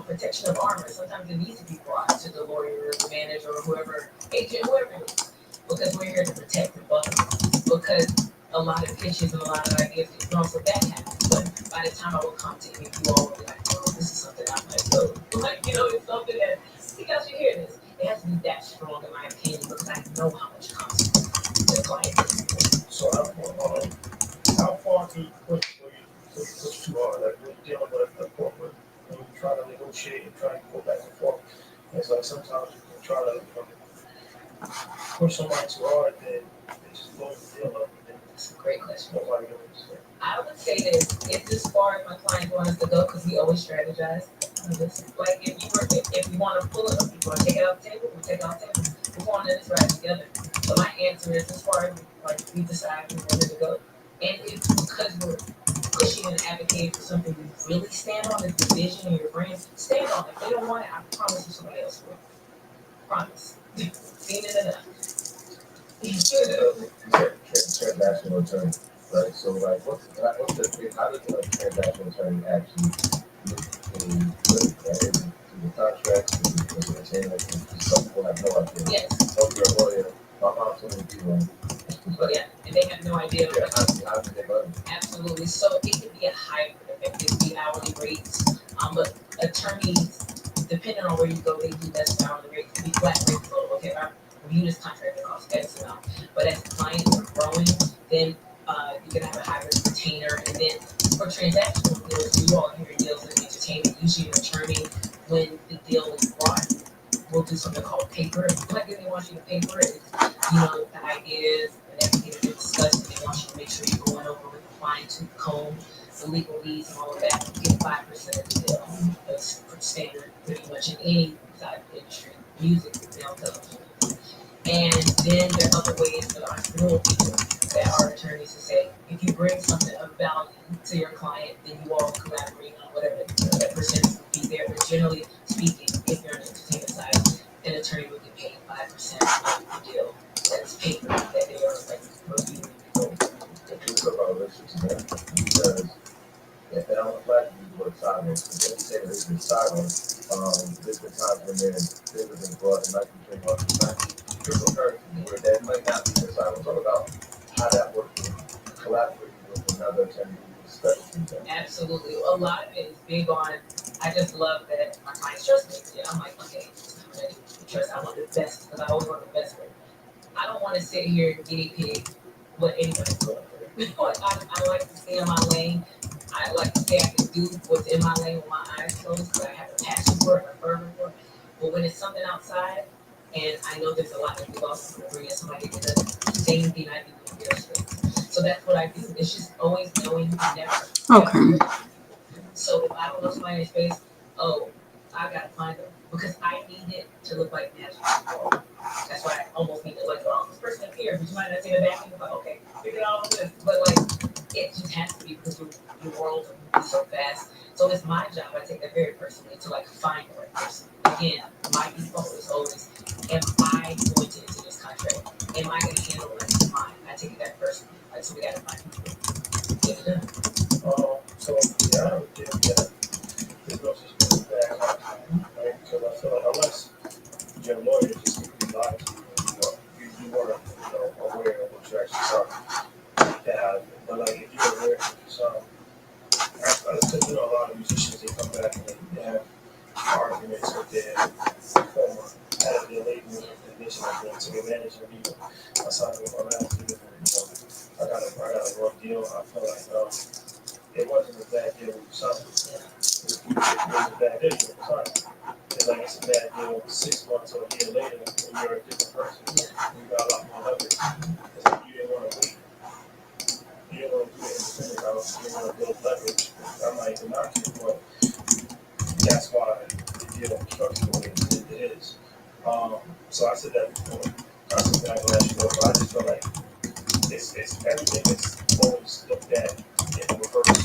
protection of armor. Sometimes it needs to be brought to the lawyer, or the manager, or whoever, agent, whoever it is, because we're here to protect the button. Because a lot of pitches and a lot of ideas get thrown, so that happens. But by the time I will come to you, you all will be like, oh, this is something I might do. Like, it's something that, you guys should hear this. It has to be that strong, in my opinion, because I know how much comes to the client. So how far do you push too hard? Like when you're dealing with a corporate, when you try to negotiate and try to go back and forth, it's like sometimes you can try to push somebody too hard, then they just blow the deal up. That's a great question. Nobody knows. I would say this: it's as far as my client wants us to go because we always strategize. Like if you want to pull it up, you want to take it off the table, we take it off the table. We're going in this ride together. So my answer is as far as like we decide we wanted to go, and it's because we're pushing and advocating for something we really stand on, is the vision and your brand. Stand on it. If they don't want it, I promise you somebody else will. Promise. Seen it enough. Transactional attorney, right? So, like, how does a transactional attorney actually look to the contracts, to the retainer? Some people have no idea. Yes. Oh, you're a lawyer. My mom told me to be one. Yeah, and they have no idea. Yeah, how do they run? Absolutely. So it could be a hybrid. It could be hourly rates. But attorneys, depending on where you go, they do less hourly rates. It could be flat rates. So, okay, our review this contract that costs X amount. But as clients are growing, then you can have a hybrid retainer. And then for transactional deals, you all hear deals in entertainment. Usually an attorney, when the deal is brought, we'll do something called paper. Like they want you to paper it, the ideas and everything that they're discussing. They want you to make sure you're going over with the fine tooth comb, the legalese and all of that. You get 5% of the deal. That's standard pretty much in any side of the industry, music, television. And then there are other ways for the entrepreneurial people that are attorneys to say, if you bring something of value to your client, then you all collaborate on whatever that percentage would be there. But generally speaking, if you're on the entertainment side, an attorney would get paid 5% of the deal. That's paper that they are like reviewing. If you talk about relationships, because if they're on the flat, you work sideways. If they say there's been silence, there's been times when things have been brought and like you drink off the time. Where that might not be the silence. What about how that works with collaborating with another attorney who's special? Absolutely. A lot of it is big on, I just love that my clients trust me. Yeah, I'm like, okay, I'm ready to trust. I want the best because I always want the best for it. I don't want to sit here and guinea pig what anybody's going through. I like to stay in my lane. I like to say I can do what's in my lane with my eyes closed because I have a passion for it, a fervor for it. But when it's something outside, and I know there's a lot of people also bringing somebody to the same thing I do in real estate. So that's what I do. It's just always knowing you can never. Okay. So if I don't know somebody in the space, I gotta find them because I need it to look like magic. That's why I almost need to this person appeared, but you might not see the back. You're like, okay, figure out all this, but it just has to be because your world moves so fast. So it's my job. I take that very personally to find the right person. Again, my default is always, am I going to enter this contract? Am I going to handle it as mine? I take it that personally. So we got to find people. Get it done. So yeah, I would think that it goes just back, right? Because I feel like unless you're a lawyer, just simply lies, you work aware of what you actually saw that happened. But like if you're aware of what you saw, because a lot of musicians they come back and they have arguments with their former as their label and they took advantage of me. I signed with my master, I got a raw deal. I feel like it wasn't a bad deal when you signed. It was a bad deal when you signed. It's like it's a bad deal 6 months or a year later when you're a different person. You got a lot more leverage. It's like you didn't want to wait. You didn't want to do it independent. You didn't want to build leverage. I'm not even knocking it, but that's why the deal structure the way it is. So I said that before. I said that last year, but I just feel like it's everything is always looked at in reverse.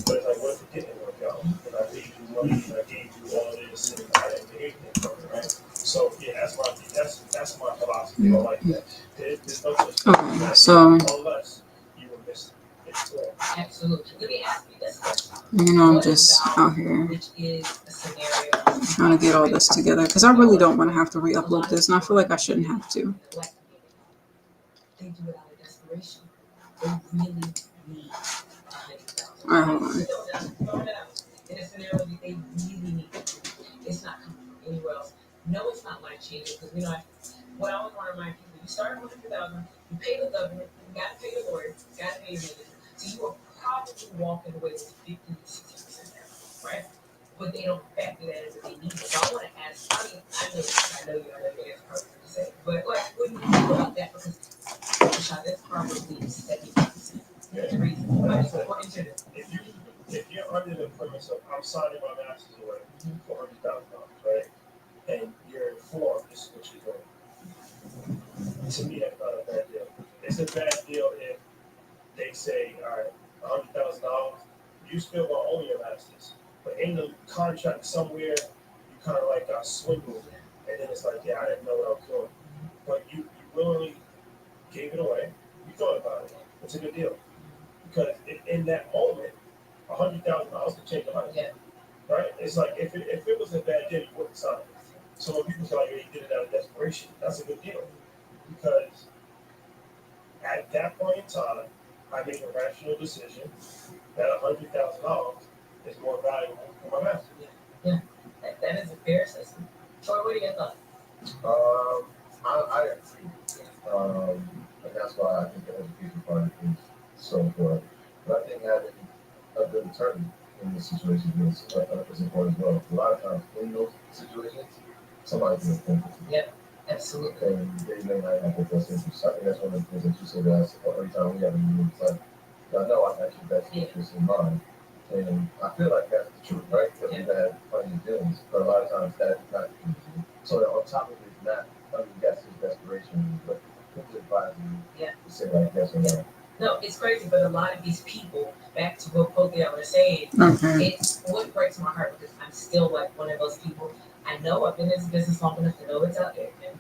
But it's like, what if it didn't work out? And I gave you money, and I gave you all this, and I didn't get anything from it, right? So yeah, that's my philosophy. I like that. There's no such thing Okay, as so unless you were missing. Absolutely. Let me ask you this question. I'm just out here Which is a scenario trying to get all this together because I really don't want to have to re-upload this, and I feel like I shouldn't have to. Black community, they do it out of desperation. They really need $100,000. All right, hold on. In a scenario that they really need it. It's not coming from anywhere else. No, it's not life changing because we know what I always want to remind people: you start with $100,000, you pay the government, you got to pay the lawyer, you got to pay your manager. So you are probably walking away with 50 to 60% now, right? But they don't factor that in what they need. So I want to ask, I know you answer hard to say, but like, what do you think about that? Because that's probably 70%. There's a reason. But it's important to know. If you're under the premise of I'm signing my master's away for $100,000, right? And you're informed this is what you're doing. To me, that's not a bad deal. It's a bad deal if they say, all right, $100,000, you still gonna own your master's. But in the contract somewhere, you kind of like got swindled. And then it's like, yeah, I didn't know what I was doing. But you willingly gave it away. You thought about it. It's a good deal. Because in that moment, $100,000 can change your life. Yeah. Right? It's like if it was a bad deal, you wouldn't sign it. So when people say like they did it out of desperation, that's a good deal. Because at that point in time, I made a rational decision that $100,000 is more valuable for my master. Yeah. That is a fair assessment. Troy, what are your thoughts? I agree. And that's why I think the education part is so important. But I think having a good attorney in this situation is important as well. A lot of times in those situations, somebody's going to think of you. Yep, absolutely. And they may not have the best interest. I think that's one of the things that you say to us every time we have a meeting. It's like, I know I got your best interest in mind. And I feel like that's the truth, right? Because we've had plenty of dealings, but a lot of times that's not the truth. So on top of it, not, I mean, that's his desperation, but who's advising you to say like yes or no? No, it's crazy, but a lot of these people, back to what both of y'all are saying, it's what breaks my heart because I'm still like one of those people. I know I've been in this business long enough to know it's out there, and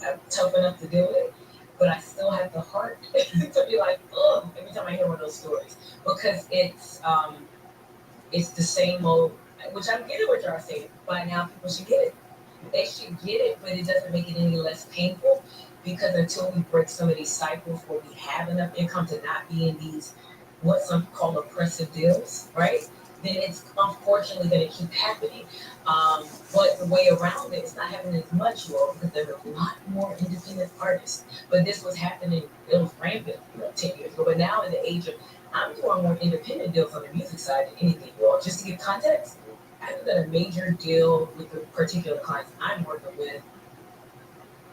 I'm tough enough to deal with it, but I still have the heart to be like, ugh, every time I hear one of those stories because it's the same old. Which I'm getting what y'all saying. By now, people should get it. They should get it, but it doesn't make it any less painful. Because until we break some of these cycles where we have enough income to not be in these, what some call oppressive deals, right? Then it's unfortunately going to keep happening. But the way around it, it's not happening as much, because there are a lot more independent artists. But this was happening, it was rampant 10 years ago. But now in the age of, I'm doing more independent deals on the music side than anything, Just to give context, I haven't done a major deal with the particular clients I'm working with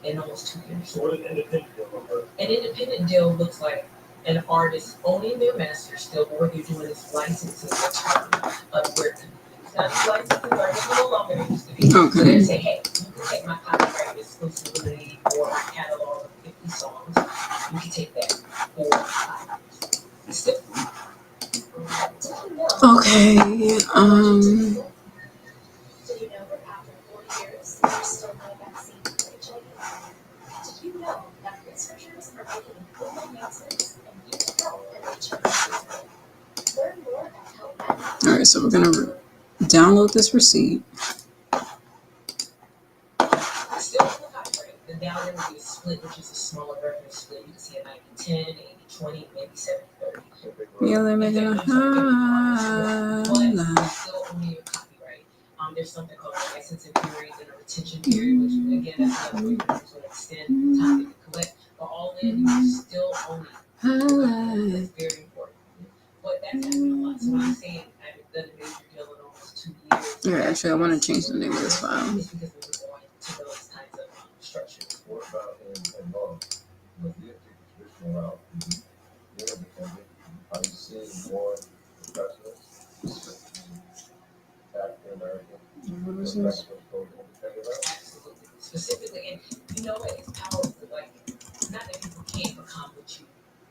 in almost 2 years. So what does independent deal look like? An independent deal looks like an artist owning their master still, but what they're doing is licensing the term of where now these licenses are no longer than they used to be. So they say, hey, you can take my copyright exclusivity for my catalog of 50 songs. You can take that for 5 years. Still. Okay. So you know that after 4 years, there's still no vaccine for HIV? Did you know that researchers are making important advancements in youth health and HIV? Learn more at health. All right, so we're gonna download this receipt. Still in the copyright. The down there will be a split, which is a smaller revenue split. You can see a 90-10, 80-20, maybe 70-30. Yeah, they're making a high But line. you're still owning your copyright. There's something called a licensing period and a retention period, which again, that's another way to extend the time they can collect. But all in, you're still owning. That's very important. But that's happening a lot. So when I'm saying I've done a major deal in almost 2 years. Yeah, actually, I want to change the name of this file. It's because we were going to those kinds of structures. What about in law? When you take the traditional route, you're independent. Are you seeing more professionals, African American, What is professionals this? go independent route? Absolutely. Specifically, and you know what? It's powerful. Like, not that people can't become what you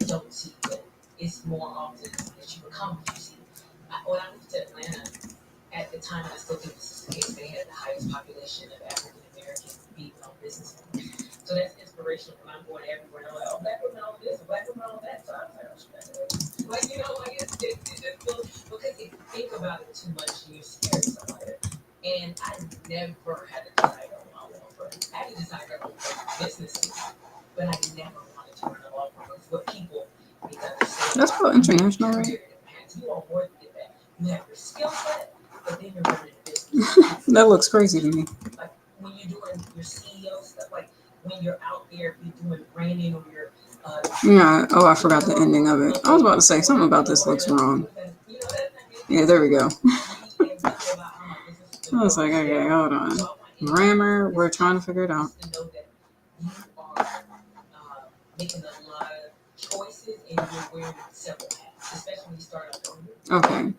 don't see, but it's more often that you become what you see. When I moved to Atlanta, at the time, and I still think this is the case, they had the highest population of African American female businessmen. So that's inspirational when I'm going everywhere. And I'm like, oh, black women own this, black women own that. So I was like, oh, shit. Like, you know, like it's just because if you think about it too much, you're scared of somebody. And I never had a desire to own a law firm. I had a desire to own businesses, but I never wanted to run a law firm. It's what people need to understand. That's called international, right? You are more than that. You have your skill set, but then you're running a business. That looks crazy to me. Like when you're doing your CEO stuff, like when you're out there, you're doing branding or you're Yeah. Oh, I forgot the ending of it. I was about to say something about this looks wrong. Yeah, there we go. I was like, okay, hold on. Grammar, we're trying to figure it out. To know that you are making a lot of choices and you're wearing several hats, especially when you start out. Okay.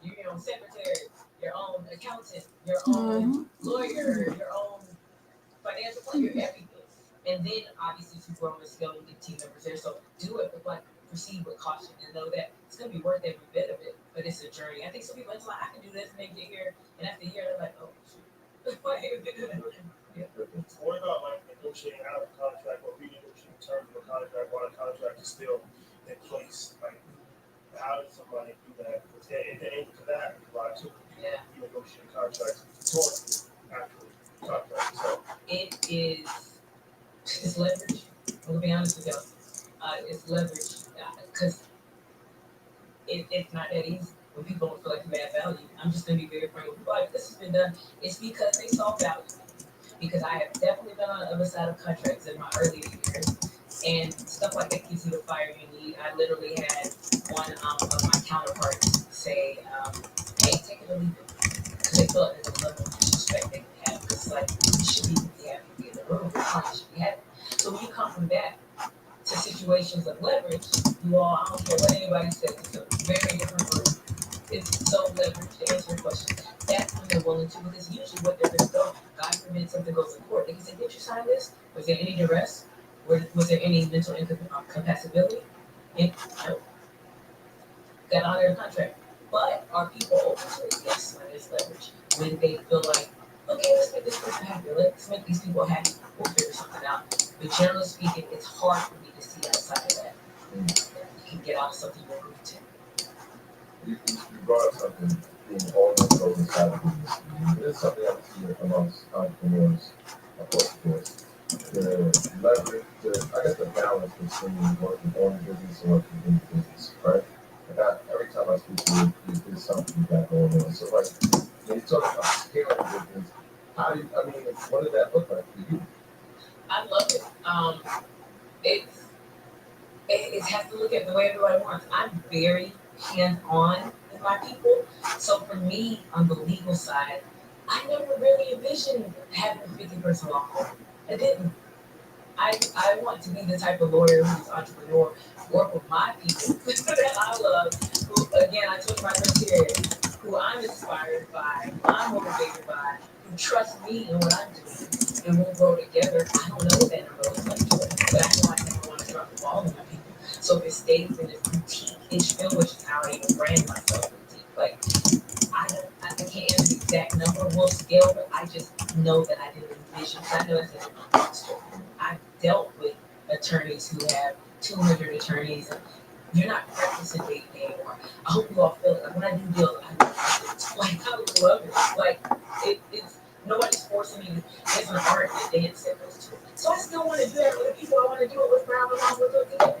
You're your own secretary, your own accountant, your own lawyer, your own financial planner, everything. And then obviously to grow and scale and get team members there. So do it, but like proceed with caution and know that it's gonna be worth every bit of it. But it's a journey. I think some people are like, I can do this and they get here, and after a year they're like, oh shoot. Yeah. What about like negotiating out of a contract or renegotiating terms of a contract while the contract is still in place? Like, how does somebody do that? Because at the end of that, a lot of Yeah. negotiate contracts towards the actual contract. So It's leverage. I'm gonna be honest with y'all. It's leverage because it's not that easy. When people don't feel like they add value, I'm just gonna be very frank with people. Like, this has been done. It's because they saw value. Because I have definitely been on the other side of contracts in my earlier years, and stuff like that gives you the fire you need. I literally had one of my counterparts say, "Hey, take it or leave it," because they felt there was a level of disrespect they could have. Because like you should be happy to be in the room, your client should be happy. So when you come from that to situations of leverage, you all, I don't care what anybody says, it's a very different group. It's so leveraged to answer your question. That's when they're willing to, because usually what they're going to go, God forbid something goes to court, they can say, did you sign this? Was there any duress? Was there any mental incapacibility? And no. Got out of the contract. But are people open to it? Yes, when there's leverage. When they feel like, okay, let's make this person happy. Let's make these people happy. We'll figure something out. But generally speaking, it's hard for me to see outside of that. You can get out of something you're moved to. You brought up something being all the road inside of business. There's something I see amongst entrepreneurs, of course, the leverage, I guess the balance between working on the business and working in the business, right? And every time I speak to you, there's something you got going on. So like, when you talk about scaling the business, how do you, I mean, what did that look like for you? I love it. It has to look at the way everybody wants. I'm very hands-on with my people. So for me, on the legal side, I never really envisioned having a 50-person law firm. I didn't. I want to be the type of lawyer who's entrepreneur, work with my people that I love, who, again, I told you my criteria, who I'm inspired by, who I'm motivated by, who trust me in what I'm doing, and we'll grow together. I don't know what that number looks like to it, but I know I never want to drop the ball in my people. So if it stays in this boutique-ish feel, which is how I even brand myself boutique, like, I can't answer the exact number, we'll scale, but I just know that I didn't envision, because I know it's a monster. I've dealt with attorneys who have 200 attorneys, and you're not practicing day-to-day anymore. I hope you all feel it. Like when I do deals, I love it. Like, I love it. Like, Nobody's forcing me to. It's an art that they had said those to. So I still want to do that with the people I want to do it with, Brown along with them.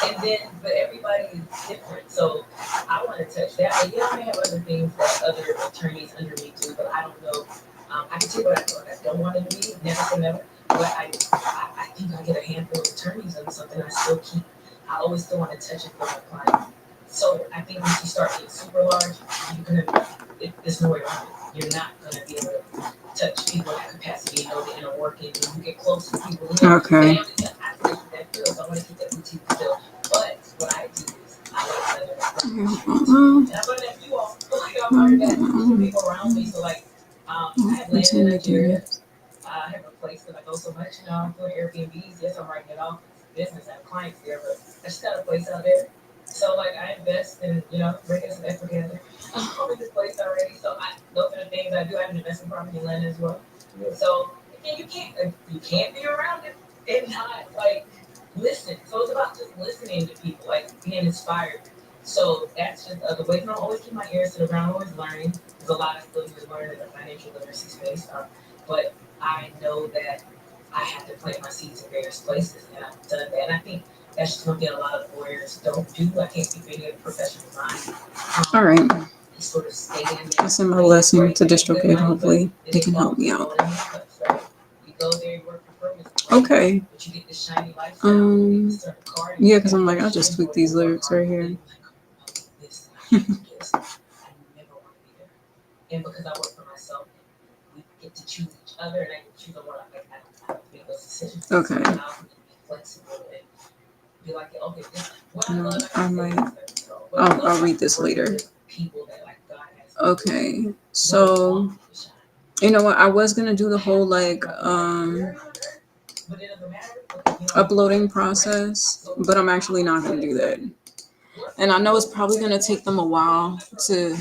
And then, but everybody is different. So I want to touch that. But yeah, I may have other things that other attorneys under me do, but I don't know. I can tell you what I feel like I don't want it to be, never say never. But I think I get a handful of attorneys on something I still keep. I always still want to touch it for my client. So I think once you start getting super large, you're gonna, there's no way around it. You're not gonna be able to touch people in that capacity, you know, the inner working, and you get close to people. You know, Okay. I think that feels. I want to keep that boutique still. But what I do is I like to, and I'm gonna have you all. Like I'm learning that people around me. So like, I have land in Nigeria. I have a place because I go so much. You know, I'm doing Airbnbs. Yes, I'm writing it off. Business. I have clients there, but I just got a place out there. So like I invest in, you know, bringing some equity together. I'm in this place already. So those are the things I do. I have an investment property in London as well. Yeah. So again, you can't be around it and not like listen. So it's about just listening to people, like being inspired. So that's just the way. I always keep my ears to the ground, always learning. There's a lot of still to learn in the financial literacy space. But I know that I have to plant my seeds in various places, and I've done that. And I think that's just something a lot of lawyers don't do. I can't speak for any of the professional mind. All right. They sort of stay in there. That's in my lesson to DistroKid. Hopefully, they can help me out. You go there, you work for permits, Okay. but you get this shiny lifestyle. Yeah, because I'm like, I'll just tweak these lyrics right here. I never want to be there. And because I work for myself, we get to choose each other, and I can choose on what I don't make those decisions. Okay. So now I can be flexible and be like, okay, what I No, love, I can might. say so. I'll read this later. People that like God has. Okay. So, you know what? I was gonna do the whole like uploading process, but I'm actually not gonna do that. And I know it's probably gonna take them a while to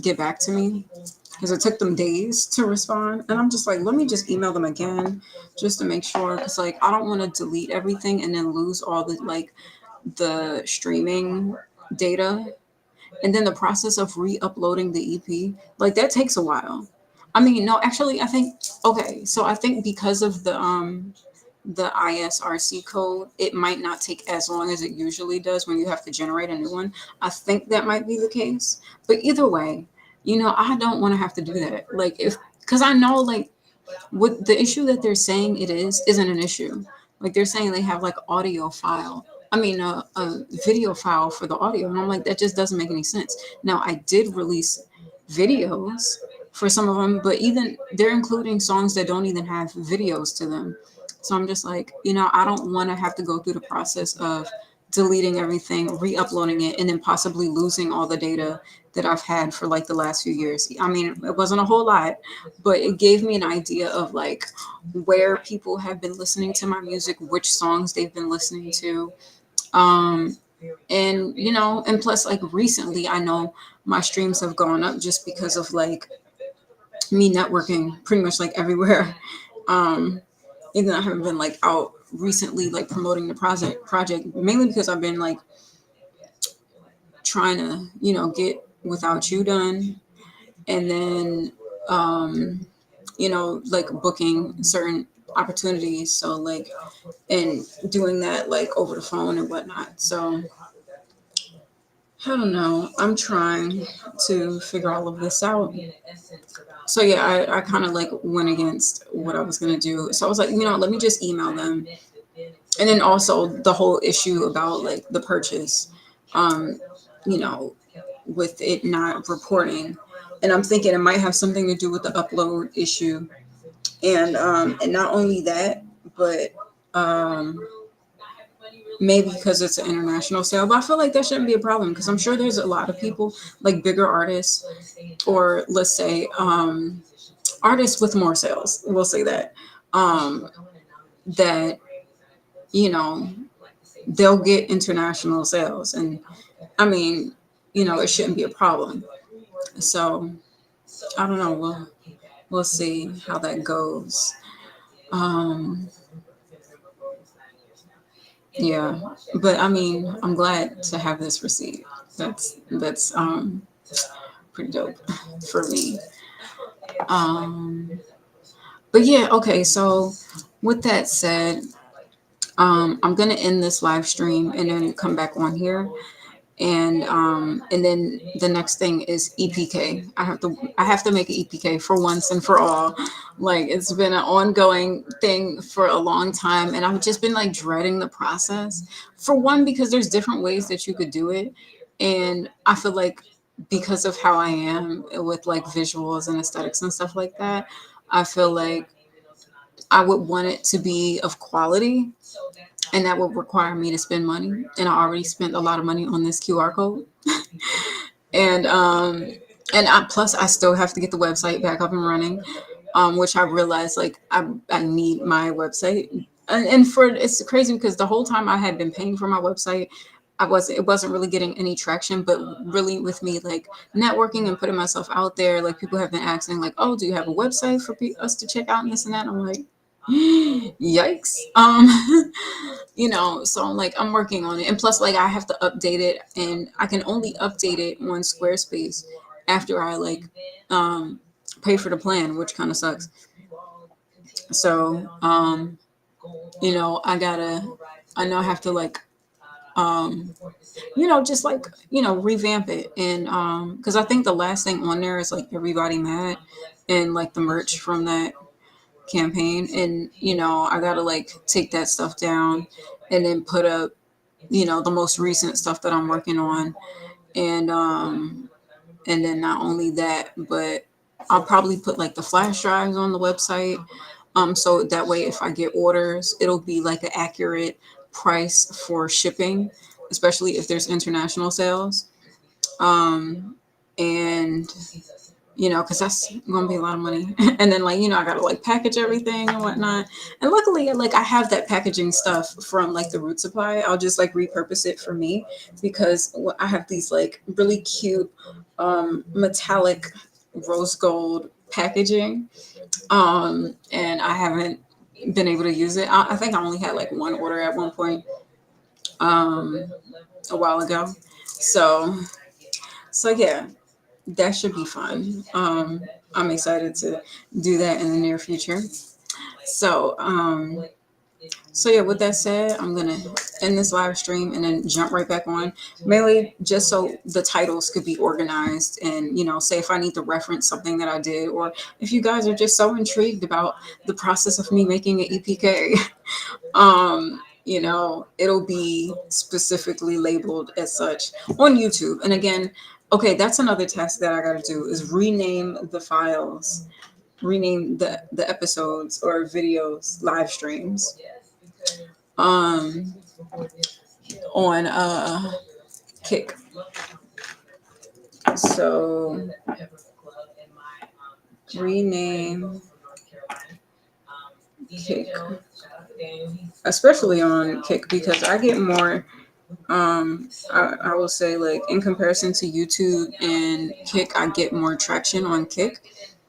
get back to me because it took them days to respond. And I'm just like, let me just email them again just to make sure, because like I don't want to delete everything and then lose all the like the streaming data, and then the process of re-uploading the EP, like that takes a while. I mean, no, actually, I think okay. So I think because of the ISRC code, it might not take as long as it usually does when you have to generate a new one. I think that might be the case. But either way, you know, I don't want to have to do that. Like if because I know like what the issue that they're saying it is isn't an issue. Like they're saying they have like audio file. I mean, a video file for the audio, and I'm like, that just doesn't make any sense. Now, I did release videos for some of them, but even they're including songs that don't even have videos to them. So I'm just like, you know, I don't want to have to go through the process of deleting everything, re-uploading it, and then possibly losing all the data that I've had for like the last few years. I mean, it wasn't a whole lot, but it gave me an idea of like where people have been listening to my music, which songs they've been listening to. And you know, and plus like recently I know my streams have gone up just because of like me networking pretty much like everywhere. Even though I haven't been like out recently like promoting the project mainly because I've been like trying to, you know, get Without You done, and then you know, like booking certain opportunities, so like and doing that like over the phone and whatnot. So I don't know, I'm trying to figure all of this out. So yeah, I kind of like went against what I was gonna do. So I was like, you know, let me just email them. And then also the whole issue about like the purchase, you know, with it not reporting. And I'm thinking it might have something to do with the upload issue. And not only that, but maybe because it's an international sale. But I feel like that shouldn't be a problem because I'm sure there's a lot of people like bigger artists, or let's say artists with more sales. We'll say that that you know they'll get international sales, and I mean, you know, it shouldn't be a problem. So I don't know. We'll see how that goes. Yeah, but I mean, I'm glad to have this receipt. That's pretty dope for me. But yeah, okay. So with that said, I'm gonna end this live stream and then come back on here. And then the next thing is EPK. I have to make an EPK for once and for all. Like it's been an ongoing thing for a long time, and I've just been like dreading the process. For one, because there's different ways that you could do it, and I feel like because of how I am with like visuals and aesthetics and stuff like that, I feel like I would want it to be of quality, and that would require me to spend money. And I already spent a lot of money on this QR code. and plus I still have to get the website back up and running, which I realized like I need my website. And for it's crazy because the whole time I had been paying for my website, it wasn't really getting any traction. But really with me like networking and putting myself out there, like people have been asking like, oh, do you have a website for us to check out and this and that? And I'm like, yikes. So I'm like, I'm working on it. And plus like I have to update it, and I can only update it on Squarespace after I like pay for the plan, which kind of sucks. So I know I have to like just like revamp it. And because I think the last thing on there is like Everybody Mad and like the merch from that campaign. And I gotta like take that stuff down and then put up the most recent stuff that I'm working on. And then not only that, but I'll probably put like the flash drives on the website, so that way if I get orders, it'll be like an accurate price for shipping, especially if there's international sales. And because that's gonna be a lot of money. And then like I gotta like package everything and whatnot. And luckily, like I have that packaging stuff from like the Root Supply. I'll just like repurpose it for me because I have these like really cute metallic rose gold packaging, and I haven't been able to use it. I think I only had like one order at one point, a while ago. So yeah, that should be fun. I'm excited to do that in the near future. So, so yeah, with that said, I'm gonna end this live stream and then jump right back on, mainly just so the titles could be organized. And say if I need to reference something that I did, or if you guys are just so intrigued about the process of me making an EPK, it'll be specifically labeled as such on YouTube. And again, okay, that's another task that I got to do is rename the files, rename the episodes or videos, live streams, on Kick. So rename Kick, especially on Kick, because I get more I will say like in comparison to YouTube and Kick, I get more traction on Kick.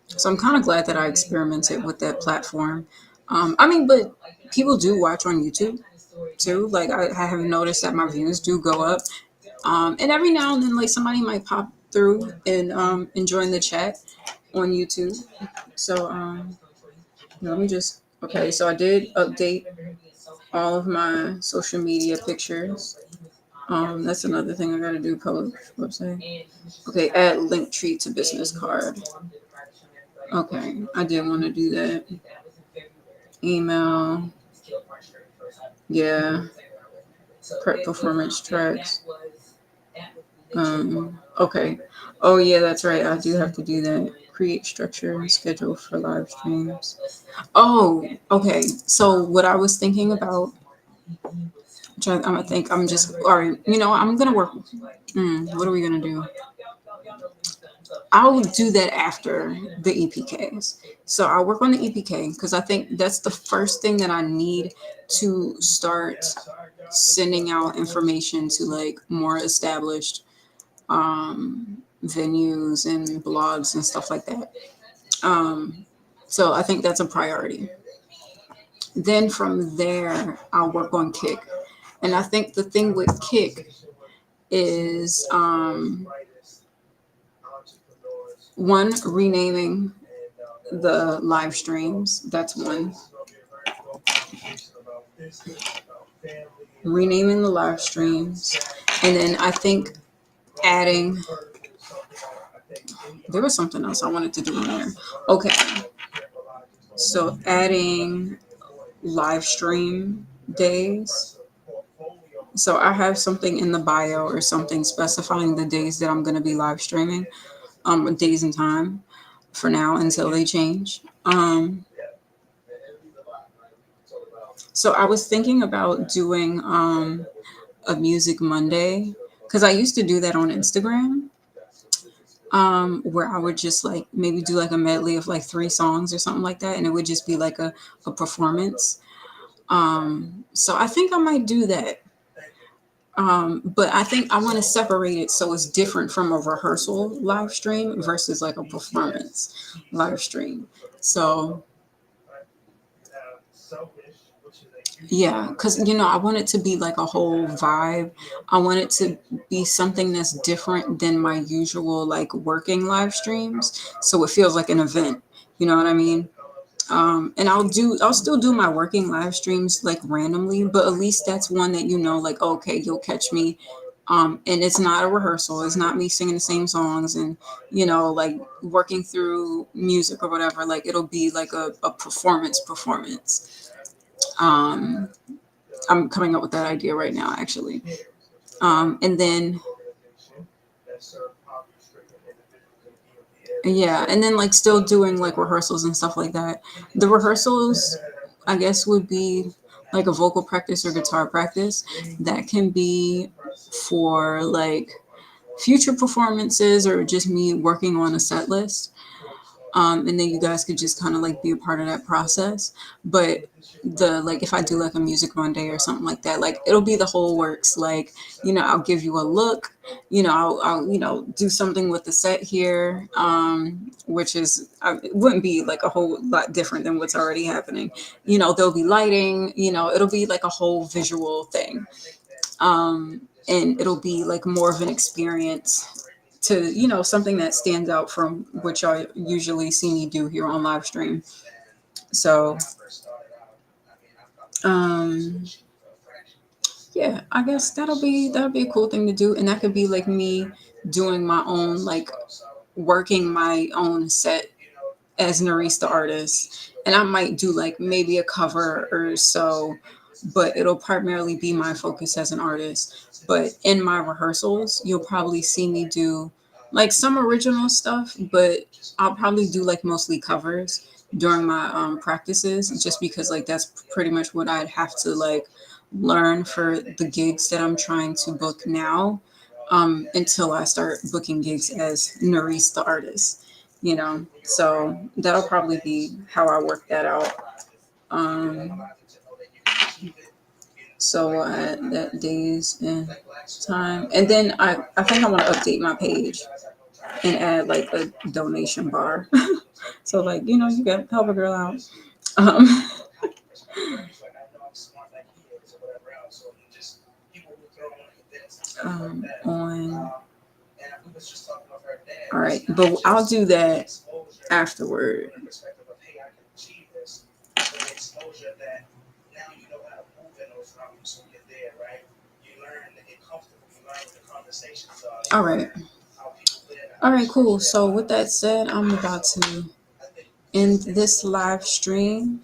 So I'm kind of glad that I experimented with that platform. But people do watch on YouTube too. Like I have noticed that my views do go up. And every now and then like somebody might pop through and join the chat on YouTube. So let me just okay, so I did update all of my social media pictures. That's another thing I gotta do, public website. Okay, add link tree to business card. Okay, I did want to do that. Email. Yeah. Prep performance tracks. Okay. Oh yeah, that's right. I do have to do that. Create structure and schedule for live streams. Oh, okay. So what I was thinking about, I'm gonna think. I'm just all right. I'm gonna work. What are we gonna do? I'll do that after the EPKs. So I'll work on the EPK because I think that's the first thing that I need to start sending out information to like more established venues and blogs and stuff like that. So I think that's a priority. Then from there, I'll work on Kick. And I think the thing with Kick is one, renaming the live streams. That's one. This is gonna be a very long conversation about business, about family. Renaming the live streams. And then I think adding, there was something else I wanted to do in there. Okay. So adding live stream days. So I have something in the bio or something specifying the days that I'm going to be live streaming, days and time for now until they change. So I was thinking about doing a Music Monday, because I used to do that on Instagram, where I would just like maybe do like a medley of like 3 songs or something like that, and it would just be like a performance. So I think I might do that. But I think I want to separate it so it's different from a rehearsal live stream versus like a performance live stream. So yeah, because I want it to be like a whole vibe. I want it to be something that's different than my usual like working live streams. So it feels like an event. You know what I mean? And I'll still do my working live streams like randomly, but at least that's one that like, okay, you'll catch me. And it's not a rehearsal. It's not me singing the same songs and like working through music or whatever. Like it'll be like a performance. I'm coming up with that idea right now, actually. And then yeah, and then like still doing like rehearsals and stuff like that. The rehearsals, I guess, would be like a vocal practice or guitar practice that can be for like future performances or just me working on a set list. And then you guys could just kind of like be a part of that process. But if I do like a Music Monday or something like that, like it'll be the whole works. Like, I'll give you a look, I'll do something with the set here, which is, it wouldn't be like a whole lot different than what's already happening. There'll be lighting, it'll be like a whole visual thing. And it'll be like more of an experience to, something that stands out from what y'all usually see me do here on live stream. So, yeah, I guess that'll be a cool thing to do. And that could be like me doing my own, like working my own set as Nerisse the artist. And I might do like maybe a cover or so, but it'll primarily be my focus as an artist. But in my rehearsals, you'll probably see me do like some original stuff, but I'll probably do like mostly covers during my practices, just because like that's pretty much what I'd have to like learn for the gigs that I'm trying to book now, until I start booking gigs as Nerisse the artist, So that'll probably be how I work that out. So that days and time, and then I think I want to update my page and add like a donation bar. So like you can help a girl out. On all right, but I'll do that afterward. All right. All right, cool. So with that said, I'm about to end this live stream,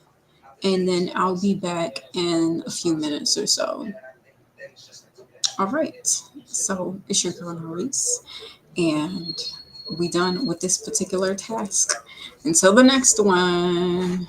and then I'll be back in a few minutes or so. All right. So it's your girl Nerisse, and we done with this particular task. Until the next one.